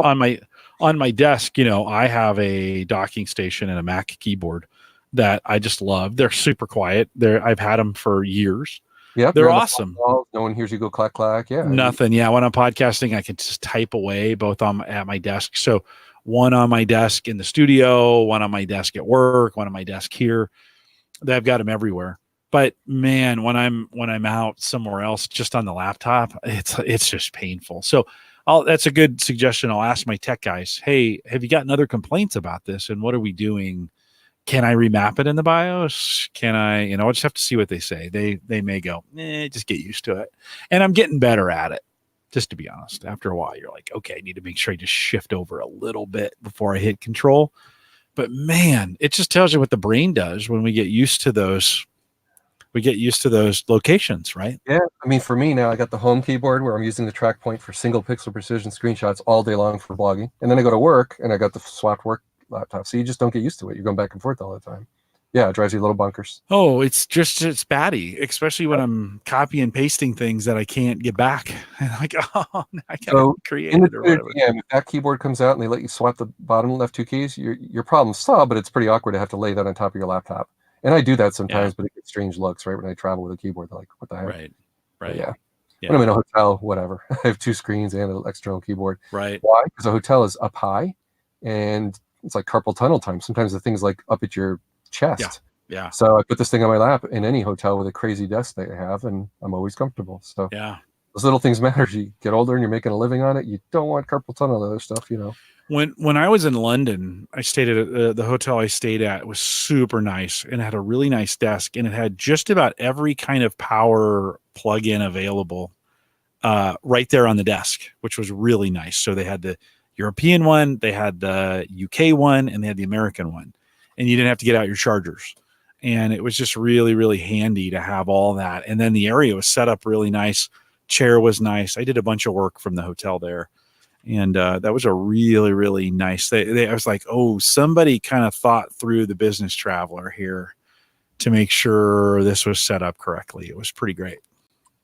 on my desk, I have a docking station and a Mac keyboard that I just love. They're super quiet. I've had them for years. Yeah, they're awesome. No one hears you go clack clack. Yeah, nothing. Yeah, when I'm podcasting, I can just type away both at my desk. So one on my desk in the studio, one on my desk at work, one on my desk here. I've got them everywhere. But man, when I'm out somewhere else, just on the laptop, it's just painful. So that's a good suggestion. I'll ask my tech guys, hey, have you gotten other complaints about this? And what are we doing? Can I remap it in the BIOS? Can I, I'll just have to see what they say. They may go, just get used to it. And I'm getting better at it, just to be honest. After a while, you're like, okay, I need to make sure I just shift over a little bit before I hit control. But man, it just tells you what the brain does when we get used to those. We get used to those locations, right? Yeah. I mean, for me now, I got the home keyboard where I'm using the track point for single pixel precision screenshots all day long for blogging. And then I go to work and I got the swapped work laptop. So you just don't get used to it. You're going back and forth all the time. Yeah, it drives you a little bonkers. Oh, it's batty, especially when I'm copy and pasting things that I can't get back. And like, I can't create it or whatever. Yeah, if that keyboard comes out and they let you swap the bottom left two keys, your problem's solved, but it's pretty awkward to have to lay that on top of your laptop. And I do that sometimes, but it gets strange looks, right? When I travel with a keyboard, they're like, what the heck? Right. But yeah. When I'm in a hotel, whatever. I have two screens and an external keyboard. Right. Why? Because a hotel is up high and it's like carpal tunnel time. Sometimes the thing's like up at your chest. Yeah. So I put this thing on my lap in any hotel with a crazy desk that I have, and I'm always comfortable. So those little things matter. As you get older and you're making a living on it, you don't want carpal tunnel and other stuff, When I was in London, I stayed at the hotel I stayed at was super nice and had a really nice desk, and it had just about every kind of power plug-in available right there on the desk, which was really nice. So they had the European one, they had the UK one, and they had the American one, and you didn't have to get out your chargers. And it was just really, really handy to have all that. And then the area was set up really nice. Chair was nice. I did a bunch of work from the hotel there. And that was a really, really nice. I was like, oh, somebody kind of thought through the business traveler here to make sure this was set up correctly. It was pretty great.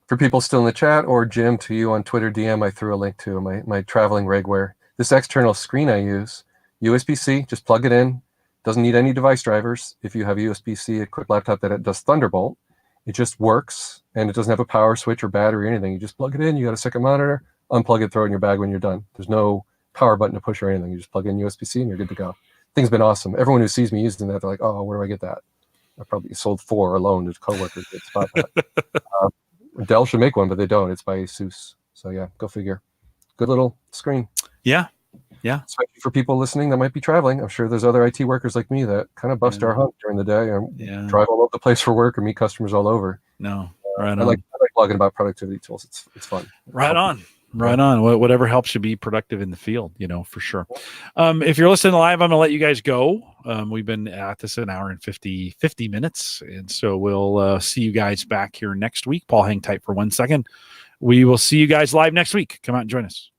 For people still in the chat, or Jim, to you on Twitter DM, I threw a link to my traveling rigware. This external screen I use, USB-C, just plug it in. Doesn't need any device drivers. If you have a USB-C equipped laptop that it does Thunderbolt, it just works, and it doesn't have a power switch or battery or anything. You just plug it in. You got a second monitor. Unplug it, throw it in your bag when you're done. There's no power button to push or anything. You just plug in USB-C and you're good to go. Thing's been awesome. Everyone who sees me using that, they're like, oh, where do I get that? I probably sold 4 alone to coworkers that spot that. Dell should make one, but they don't. It's by Asus. So yeah, go figure. Good little screen. Yeah. Especially for people listening that might be traveling. I'm sure there's other IT workers like me that kind of bust our hump during the day and drive all over the place for work and meet customers all over. No, I like blogging about productivity tools. It's fun. Right on. Whatever helps you be productive in the field, for sure. If you're listening live, I'm going to let you guys go. We've been at this an hour and 50 minutes. And so we'll see you guys back here next week. Paul, hang tight for 1 second. We will see you guys live next week. Come out and join us.